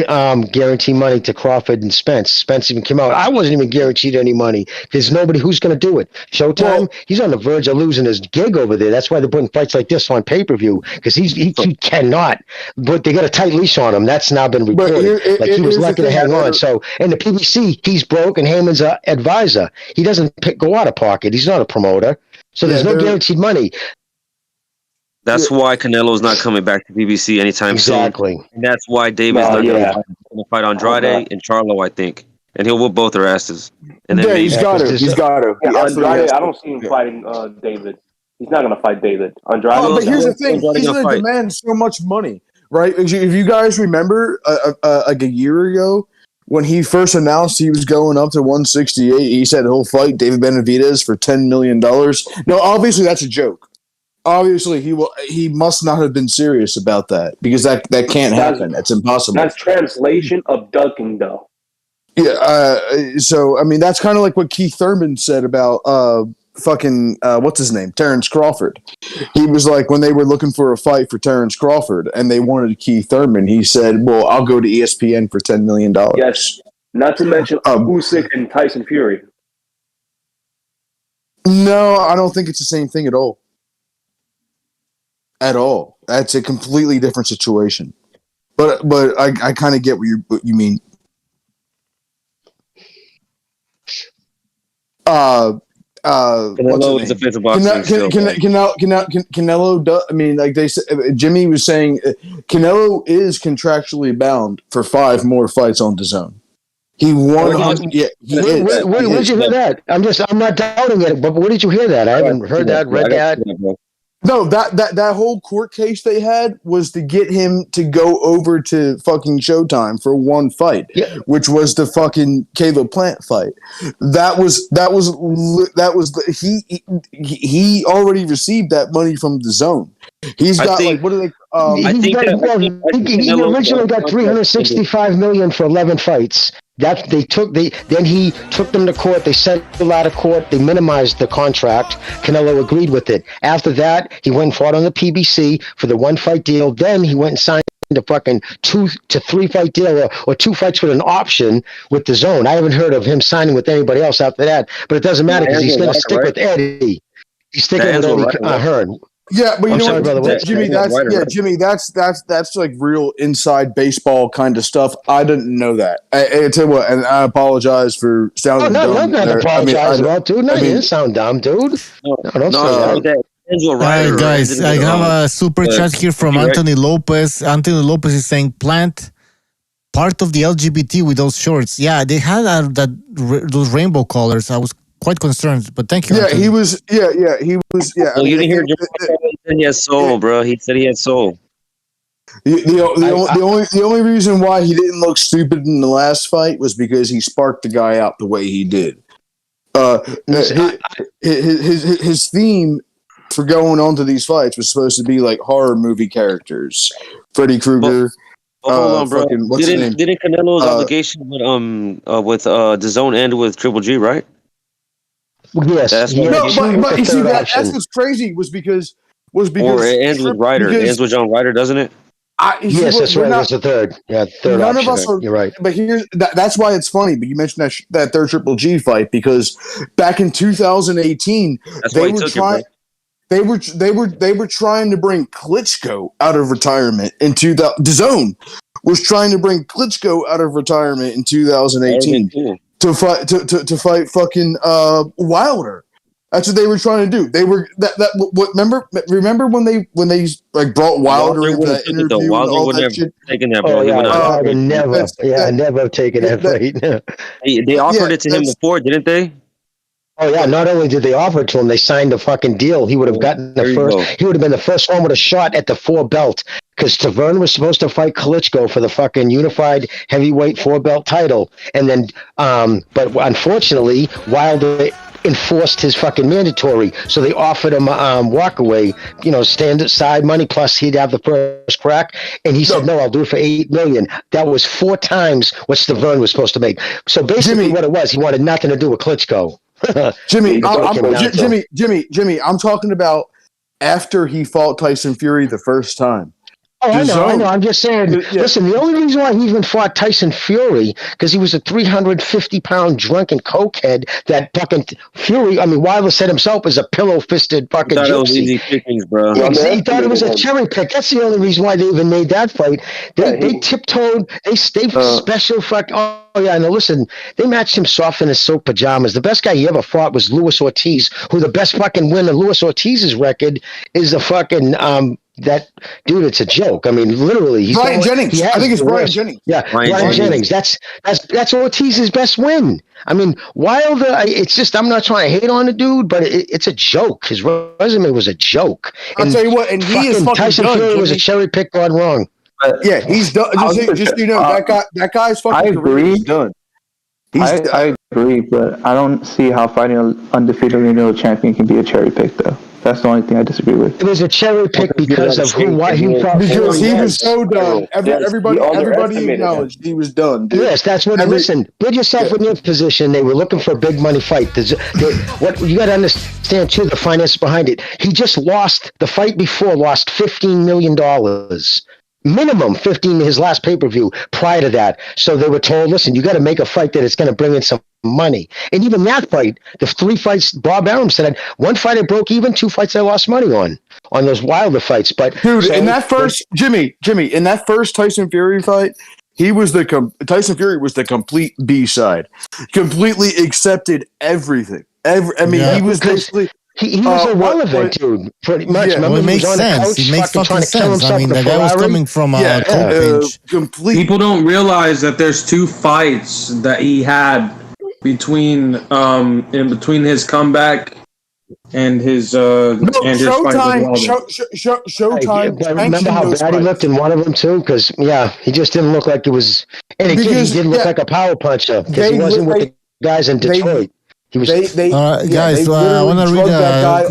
guarantee money to Crawford and Spence. Spence even came out. I wasn't even guaranteed any money because nobody who's going to do it. Showtime, he's on the verge of losing his gig over there. That's why they're putting fights like this on pay-per-view because he cannot. But they got a tight leash on him. That's now been reported. He was lucky to hang on. So, and the PBC, he's broke, and Heyman's an advisor. He doesn't go out of pocket. He's not a promoter. So there's no guaranteed money. That's why Canelo's not coming back to PBC anytime soon. And that's why David's not going to fight Andrade and Charlo, I think. And he'll whoop both their asses. And then he's got to. He's got to. Yeah, Andrade, I don't see him fighting David. He's not going to fight David. Andrade. But here's the thing: he's going to demand so much money, right? If you guys remember, like a year ago, when he first announced he was going up to 168, he said he'll fight David Benavidez for $10 million. No, obviously that's a joke. Obviously, he must not have been serious about that because that can't happen. That's impossible. That's translation of ducking, though. Yeah. So I mean, that's kind of like what Keith Thurman said about what's his name, Terrence Crawford. He was like, when they were looking for a fight for Terrence Crawford and they wanted Keith Thurman, he said, "Well, I'll go to ESPN for $10 million." Yes. Not to mention Usyk and Tyson Fury. No, I don't think it's the same thing at all. At all. That's a completely different situation. But I kind of get what you mean. Canelo is a bit of boxing. Canelo. I mean, like they said, Jimmy was saying, Canelo is contractually bound for 5 more fights on DAZN. He won. Yeah, he is. Where did you hear that? I'm not doubting it, but where did you hear that? I haven't heard that, read that. No, that whole court case they had was to get him to go over to fucking Showtime for one fight, which was the fucking Caleb Plant fight. He already received that money from DAZN. He's got he originally got $365 million for 11 fights. Then he took them to court. They settled out of court. They minimized the contract. Canelo agreed with it. After that, he went and fought on the PBC for the 1-fight deal. Then he went and signed a fucking 2 to 3 fight deal or 2 fights with an option with DAZN. I haven't heard of him signing with anybody else after that, but it doesn't matter because he's going to stick with Eddie. He's sticking with Eddie Hearn. Yeah, but you know what, Jimmy, that's like real inside baseball kind of stuff. I didn't know that. I tell you what, and I apologize for sounding dumb. No, apologize about, dude. No, you didn't sound dumb, dude. No, don't say that. Hi guys, I have a super chat here from Anthony Lopez. Anthony Lopez is saying, Plant, part of the LGBT with those shorts. Yeah, they had those rainbow colors. I was quite concerned, but thank you. Yeah, Anthony. he was. Yeah, he was. Yeah. Well, you didn't hear he said he has soul, bro. He said he had soul. The only reason why he didn't look stupid in the last fight was because he sparked the guy out the way he did. His theme for going on to these fights was supposed to be like horror movie characters, Freddy Krueger. Hold on, bro. Didn't Canelo's obligation with DAZN end with Triple G, right? Yes. But you see that's what's crazy was because or it ends with Ryder. It ends with John Ryder, doesn't it? Yes, that's right. That's the third. Yeah, third none option. Of us are. You're right. But that's why it's funny. But you mentioned that third Triple G fight because back in 2018, they were trying to bring Klitschko out of retirement in 2000. DAZN was trying to bring Klitschko out of retirement in 2018 to fight fucking Wilder. That's what they were trying to do. They were remember when they like brought Wilder into that interview Wilder and all would that have shit? taken that, bro. Never have taken that fight. They offered it to him before, didn't they? Oh yeah! Not only did they offer it to him, they signed the fucking deal. He would have gotten the first. He would have been the first one with a shot at the 4 belt because Tavern was supposed to fight Klitschko for the fucking unified heavyweight 4 belt title, and then, but unfortunately, Wilder enforced his fucking mandatory, so they offered him walk away, stand side money plus he'd have the first crack, and he said no, I'll do it for $8 million. That was 4 times what Stavern was supposed to make. So basically, what it was, he wanted nothing to do with Klitschko. Jimmy, I'm talking about after he fought Tyson Fury the first time. Oh, I know. I'm just saying, listen, the only reason why he even fought Tyson Fury, because he was a 350-pound drunken cokehead that fucking Fury, Wilder said himself, is a pillow-fisted fucking gypsy. Easy pickings, bro. He thought it was a cherry pick. That's the only reason why they even made that fight. They tiptoed. They special fuck. Oh, yeah, no, listen, they matched him soft in his silk pajamas. The best guy he ever fought was Luis Ortiz, who the best fucking win of Luis Ortiz's record is the fucking, that dude, it's a joke. Literally, he's Brian Jennings. I think it's Brian Jennings. Yeah, Brian Jennings. That's Ortiz's best win. Wilder. It's just I'm not trying to hate on the dude, but it's a joke. His resume was a joke. I'll tell you what, and he is fucking Tyson done. Fury was a cherry pick gone wrong. Yeah, he's done. Just that guy's fucking career is done. I agree, but I don't see how fighting an undefeated lineal champion can be a cherry pick, though. That's the only thing I disagree with. It was a cherry pick because of why he fought. Because he was so done. Everybody acknowledged he was done. Dude. Yes, that's what. Listen, put yourself in your position. They were looking for a big money fight. What you got to understand too, the finances behind it. He just lost the fight before. Lost $15 million. Minimum 15 his last pay-per-view prior to that. So they were told, listen, you got to make a fight that it's going to bring in some money. And even that fight, the 3 fights, Bob Arum said, 1 fight I broke even, 2 fights I lost money on those Wilder fights. But dude, in that first Jimmy, in that first Tyson Fury fight, Tyson Fury was the complete B-side. Completely accepted everything. He was basically He was irrelevant, dude. Pretty much. Yeah. It makes sense. It makes fucking sense. The guy was coming from a coke binge. People don't realize that there's 2 fights that he had between in between his comeback and his Showtime. Remember how bad he looked in one of them too? Because he just didn't look like it was. And again, he didn't look like a power puncher because he wasn't with the guys in Detroit. He was. Guys, I want to read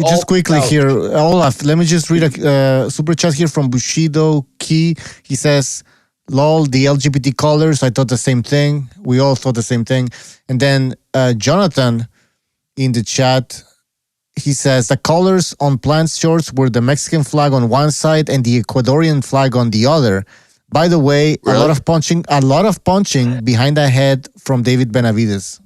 just quickly here. Olaf, let me just read a super chat here from Bushido Key. He says, "Lol, the LGBT colors. I thought the same thing. We all thought the same thing." And then Jonathan in the chat, he says the colors on Plant's shorts were the Mexican flag on one side and the Ecuadorian flag on the other. By the way, a lot of punching behind the head from David Benavidez.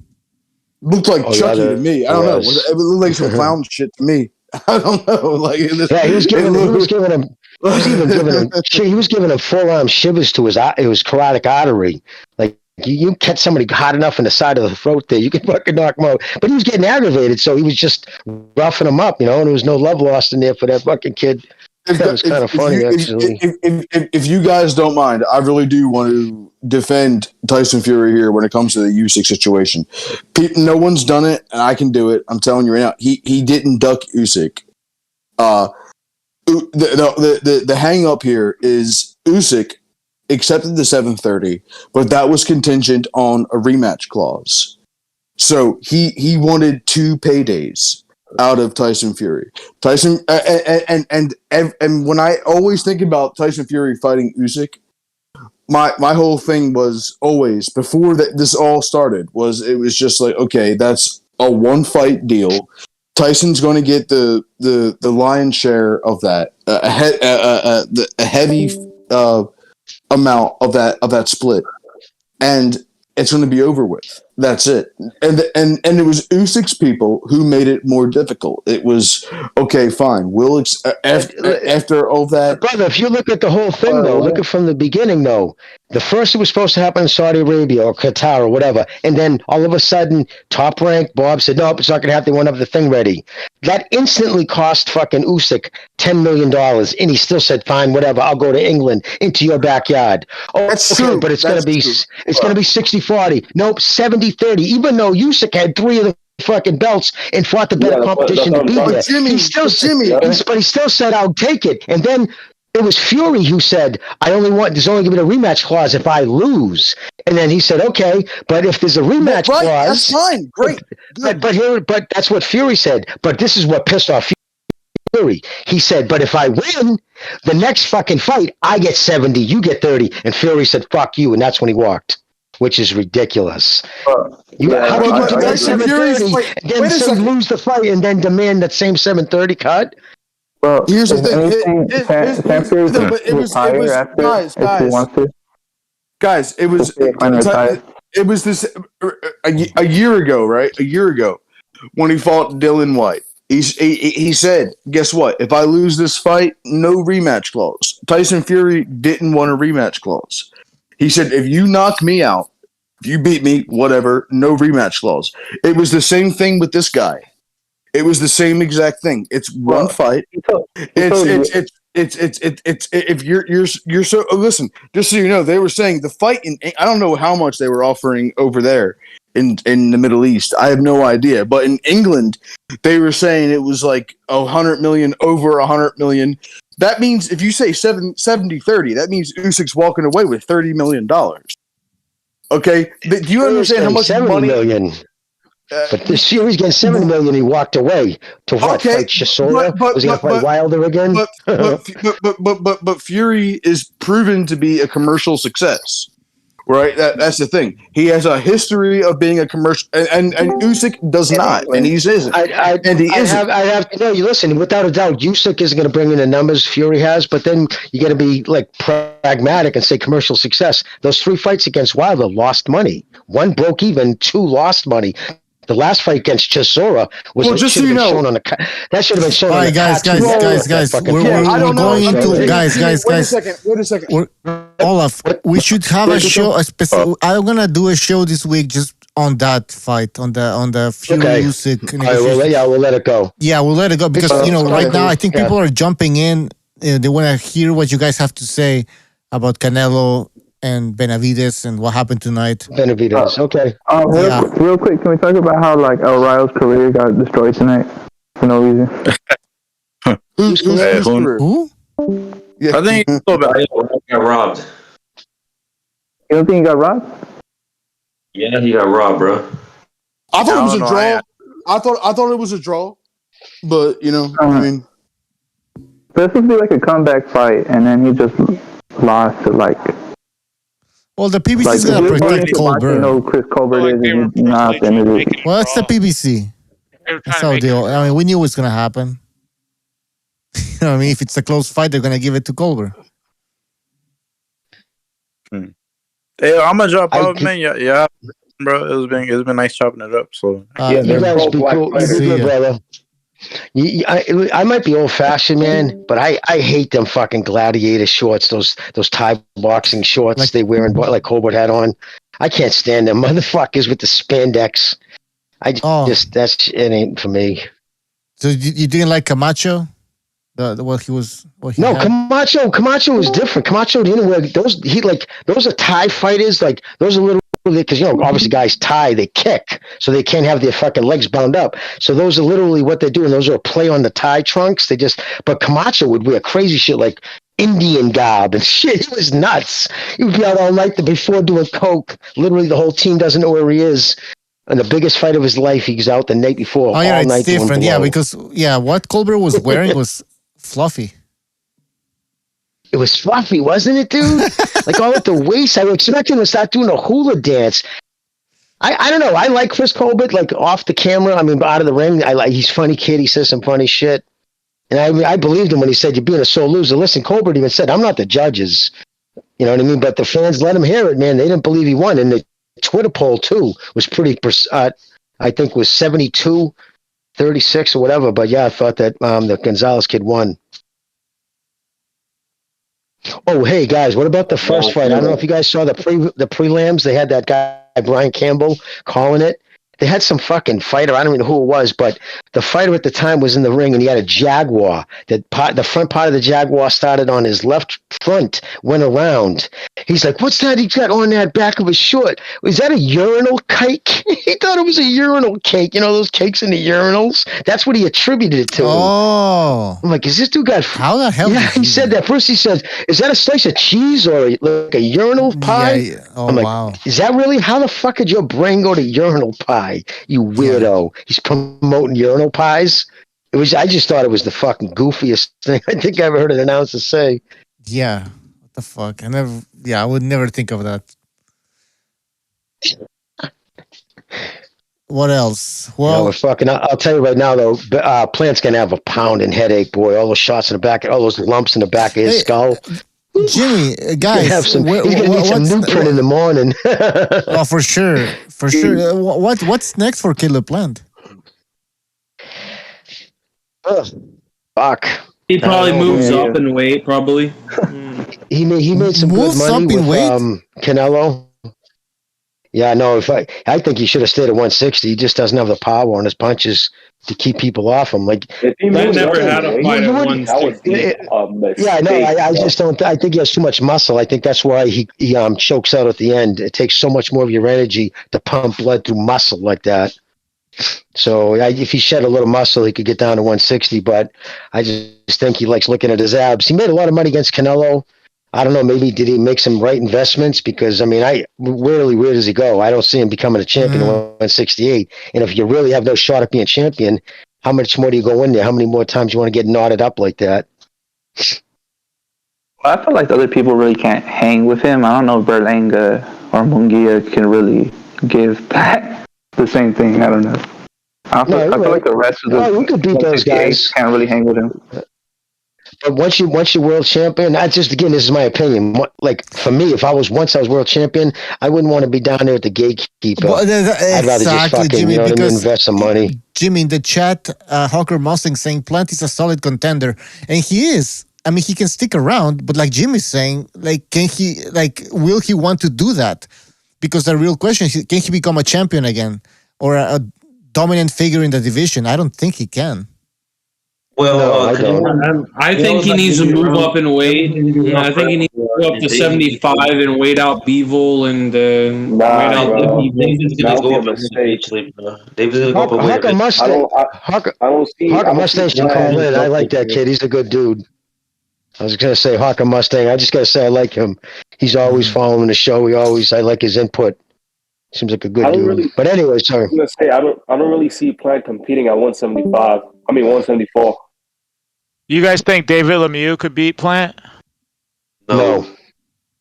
Looked like Chucky to me. I don't know. It looked like some clown shit to me. I don't know. He was giving him full-arm shivers to his carotid artery. Like you catch somebody hot enough in the side of the throat there, you can fucking knock him out. But he was getting aggravated, so he was just roughing him up, and there was no love lost in there for that fucking kid. That was kind of funny, actually. If you guys don't mind, I really do want to defend Tyson Fury here when it comes to the Usyk situation. No one's done it, and I can do it. I'm telling you right now. He didn't duck Usyk. The hang up here is Usyk accepted the 730, but that was contingent on a rematch clause. So he wanted 2 paydays out of Tyson Fury. Tyson and when I always think about Tyson Fury fighting Usyk, my whole thing was always before this all started it was just like, okay, that's a 1 fight deal. Tyson's going to get the lion's share of that, a heavy amount of that split, and it's going to be over with. That's it. And it was Usyk's people who made it more difficult. It was, okay, fine. We'll after all that. Brother, if you look at the whole thing, though, look at from the beginning, though. The first it was supposed to happen in Saudi Arabia or Qatar or whatever. And then all of a sudden, Top Rank, Bob said, nope, it's not going to happen. They won't have the thing ready. That instantly cost fucking Usyk $10 million. And he still said, fine, whatever. I'll go to England into your backyard. Oh, that's okay, true. But it's going to be 60-40. Nope, 70-30. Even though Usyk had 3 of the fucking belts and fought the better competition to be there. He still said, I'll take it. And then it was Fury who said, there's only going to be a rematch clause if I lose. And then he said, okay, but if there's a rematch clause. That's fine. Great. But that's what Fury said. But this is what pissed off Fury. He said, but if I win the next fucking fight, I get 70, you get 30. And Fury said, fuck you. And that's when he walked. Which is ridiculous. How can you demand 730 and then say lose the fight and then demand that same 730 cut? Well, here's the thing. Guys, it was this a year ago, right? A year ago when he fought Dylan White. He said, guess what? If I lose this fight, no rematch clause. Tyson Fury didn't want a rematch clause. He said, if you knock me out, if you beat me, whatever, no rematch clause. It was the same thing with this guy. It was the same exact thing. It's one fight. It's if you're so listen, just so you know, they were saying the fight in, I don't know how much they were offering over there in the Middle East. I have no idea. But in England, they were saying it was like 100 million, over 100 million. That means if you say 70-30, that means Usyk's walking away with $30 million. Okay, do you understand how much money? Million. But this year he's getting $7 million. He walked away to what? Fight Chisora? Was he going to fight Wilder again? But Fury is proven to be a commercial success, right? That's the thing. He has a history of being a commercial, and Usyk does not, and he isn't. I have to know. You listen. Without a doubt, Usyk isn't going to bring in the numbers Fury has. But then you got to be like pragmatic and say commercial success. Those 3 fights against Wilder lost money. 1 broke even. 2 lost money. The last fight against Chisora was just so you know, that should have been shown. All right, guys. We're going into guys. Wait a second. Olaf, we should have a show. I'm gonna do a show this week just on that fight, on the Fury Usyk. We'll let it go. Yeah, we'll let it go because right now I think people are jumping in. They want to hear what you guys have to say about Canelo and Benavidez and what happened tonight. Benavidez, okay. Real quick, can we talk about how El Rayo's career got destroyed tonight for no reason? Who? Yeah. I think he got robbed. You don't think he got robbed? Yeah, he got robbed, bro. I thought it was a draw. I thought it was a draw, but I mean, but it's supposed to be like a comeback fight, and then he just lost to Well, the PBC is going to protect Colbert. Chris Colbert is not. Well, it's the PBC. That's how deal. I mean, we knew it was going to happen. I mean, if it's a close fight, they're going to give it to Colbert. Hey, I'm gonna drop off, man. Yeah, bro. It's been nice chopping it up. So you guys be cool. You be good, brother. I might be old fashioned, man, but I hate them fucking gladiator shorts, those Thai boxing shorts they wear like Colbert had on. I can't stand them motherfuckers with the spandex. It ain't for me. So you didn't like Camacho? Camacho was different. Camacho didn't wear those. Those are Thai fighters. Like those are little. Because obviously guys Thai, they kick, so they can't have their fucking legs bound up. So those are literally what they're doing. Those are a play on the Thai trunks. But Camacho would wear crazy shit like Indian garb and shit. He was nuts. He would be out all night before doing coke. Literally, the whole team doesn't know where he is. And the biggest fight of his life, he's out the night before. Oh yeah, it's different. Yeah, because what Colbert was wearing was fluffy. It was fluffy, wasn't it, dude? Like all at the waist. I was expecting him to start doing a hula dance. I don't know. I like Chris Colbert, like off the camera. I mean, out of the ring. He's a funny kid. He says some funny shit. And I believed him when he said, "You're being a sore loser." Listen, Colbert even said, "I'm not the judges." You know what I mean? But the fans let him hear it, man. They didn't believe he won. And the Twitter poll, too, was pretty, I think was 72-36 or whatever. But yeah, I thought that the Gonzalez kid won. Oh, hey guys, what about the first fight? I don't know if you guys saw the prelims. They had that guy Brian Campbell calling it. they had some fucking fighter. I don't even know who it was, but the fighter at the time was in the ring, and he had a Jaguar. The front part of the Jaguar started on his left front, went around. He's like, "What's that he's got on that back of his short? Was that a urinal cake?" He thought it was a urinal cake. You know those cakes in the urinals? That's what he attributed it to. Oh, I'm like, is this dude got? How the hell? Yeah, he said that. First, he says, "Is that a slice of cheese or like a urinal pie?" Yeah. Oh, I'm like, wow. is that really? How the fuck did your brain go to urinal pie? You weirdo. He's promoting urinal pies. It was. I just thought it was the fucking goofiest thing I think I ever heard an announcer say. Yeah. What the fuck? I would never think of that. What else? Well, we're fucking. I'll tell you right now, though. Plant's gonna have a pounding headache, boy. All those shots in the back, all those lumps in the back of his skull. Jimmy, guys, he's gonna need some Nuprin in the morning. Oh, for sure. What's next for Caleb Plant? Fuck. He probably moves up in weight. Probably. He made some good money with Canelo. Yeah, no. I think he should have stayed at 160. He just doesn't have the power on his punches to keep people off him. Like he never had a fight at 160. Yeah, no. I just don't. I think he has too much muscle. I think that's why he chokes out at the end. It takes so much more of your energy to pump blood through muscle like that. So if he shed a little muscle, he could get down to 160. But I just think he likes looking at his abs. He made a lot of money against Canelo. I don't know. Maybe did he make some right investments? Because where does he go? I don't see him becoming a champion at 168. And if you really have no shot at being champion, how much more do you go in there? How many more times you want to get knotted up like that? Well, I feel like the other people really can't hang with him. I don't know if Berlanga or Munguia can really give back the same thing. I don't know. I feel like the rest of the we could beat those guys. Can't really hang with him. But once you're world champion, this is my opinion. Like for me, if I was world champion, I wouldn't want to be down there at the gatekeeper. Well, I'd rather just fucking Jimmy, invest some money. Jimmy, in the chat, Hawker Mustang saying Plant is a solid contender, and he is. I mean, he can stick around, but like Jimmy's saying, like, will he want to do that? Because the real question is, can he become a champion again or a dominant figure in the division? I don't think he can. Well, I think he needs to move up in weight. I think he needs to go up to 75 and wait out Beevil and wait out. David's gonna go up eventually, bro. David's gonna go up a weight. Hawker Mustang should call in. I like that kid. He's a good dude. I was gonna say Hawker Mustang. I just gotta say I like him. He's always following the show. I like his input. Seems like a good dude. But anyway, sorry. I was gonna say I don't really see Plant competing at 175. 174. You guys think David Lemieux could beat Plant? No.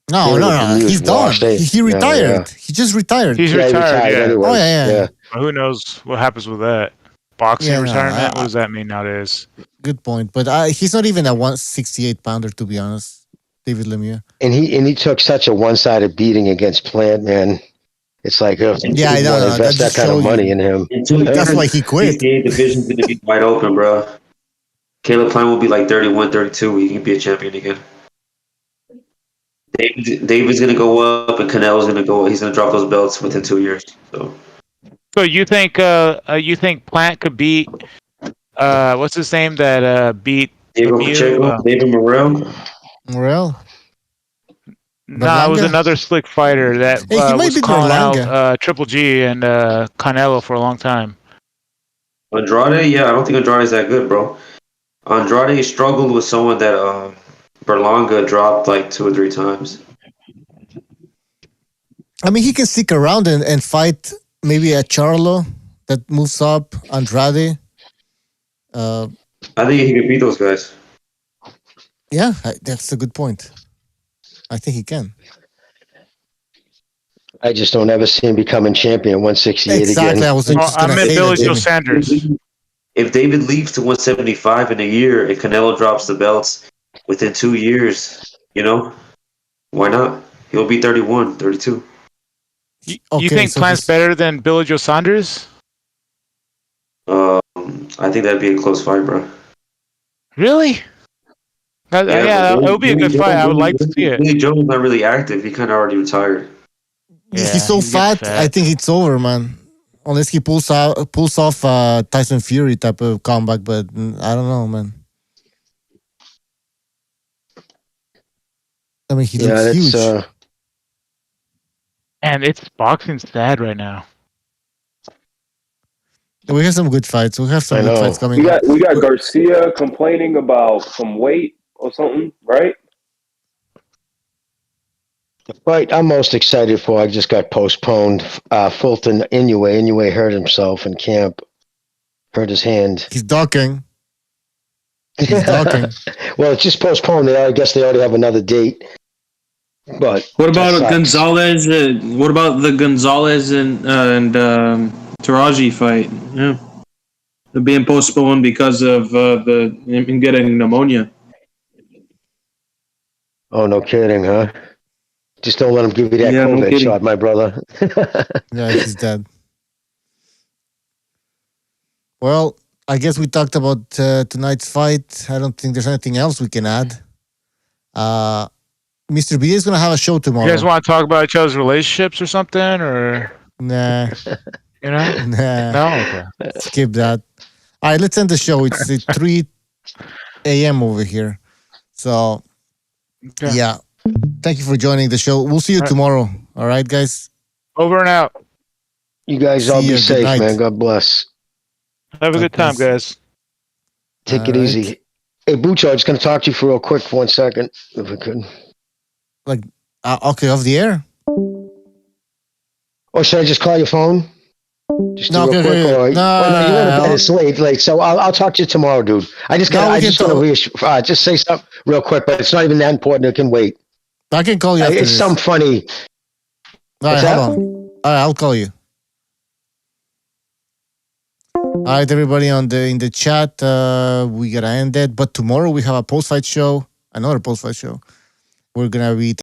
He's done. He retired. Yeah. He just retired. He's retired. Yeah. Anyway. Oh yeah. Well, who knows what happens with that? Boxing retirement? What does that mean nowadays? Good point. But he's not even a 168 pounder, to be honest. David Lemieux. And he took such a one-sided beating against Plant, man. It's like, I know. Invest that kind of money in him. That's why he quit. The division's going to be wide open, bro. Caleb Plant will be like 31, 32. He can be a champion again. David's going to go up, and Canelo's going to go. He's going to drop those belts within 2 years. So you think Plant could beat what's his name that beat David Morrell? No, it was another slick fighter that was calling out Triple G and Canelo for a long time. Andrade? Yeah, I don't think Andrade's that good, bro. Andrade struggled with someone that Berlanga dropped like 2 or 3 times. I mean, he can stick around and fight maybe a Charlo that moves up, Andrade. I think he can beat those guys. Yeah, that's a good point. I think he can. I just don't ever see him becoming champion at 168 exactly. again. I'm in Billy Joe Sanders. If David leaves to 175 in a year and Canelo drops the belts within 2 years, why not? He'll be 31, 32. You think Plant's better than Billy Joe Saunders? I think that'd be a close fight, bro. Really? Yeah, it would be a good fight. I would like to see it. Billy Joe's not really active. He kind of already retired. He's so fat. I think it's over, man. Unless he pulls off Tyson Fury type of comeback, but I don't know, man. I mean, he looks huge. And it's boxing sad right now. We have some good fights. We have some good fights coming. We got Garcia complaining about some weight or something, right? The fight I'm most excited for, I just got postponed. Fulton Inoue hurt himself in camp. Hurt his hand. He's ducking. He's ducking. Well, it's just postponed. I guess they already have another date. But what about Gonzalez? What about the Gonzalez and Taraji fight? Yeah, they're being postponed because of him getting pneumonia. Oh, no kidding, huh? Just don't let him give you that COVID shot, my brother. Yeah, he's dead. Well, I guess we talked about tonight's fight. I don't think there's anything else we can add. Mr. B is going to have a show tomorrow. You guys want to talk about each other's relationships or something? Or Nah. You know? Nah. No? Okay. Skip that. All right, let's end the show. It's 3 a.m. over here. So, yeah. Thank you for joining the show. We'll see you tomorrow. All right, guys? Over and out. You guys all be safe, man. God bless. Have a good time, guys. Take it easy. Hey, Bucho, I'm just going to talk to you for real quick for 1 second, if I could. Like, okay, off the air? Or should I just call your phone? Just no, real quick? Or, no, you're going to bed. It's late. So I'll talk to you tomorrow, dude. I just want to just say something real quick, but it's not even that important. It can wait. I can call you after It's this. something funny. All right, hold on. All right, I'll call you. All right, everybody in the chat, we gotta end it. But tomorrow we have a post-fight show, another post-fight show. We're gonna be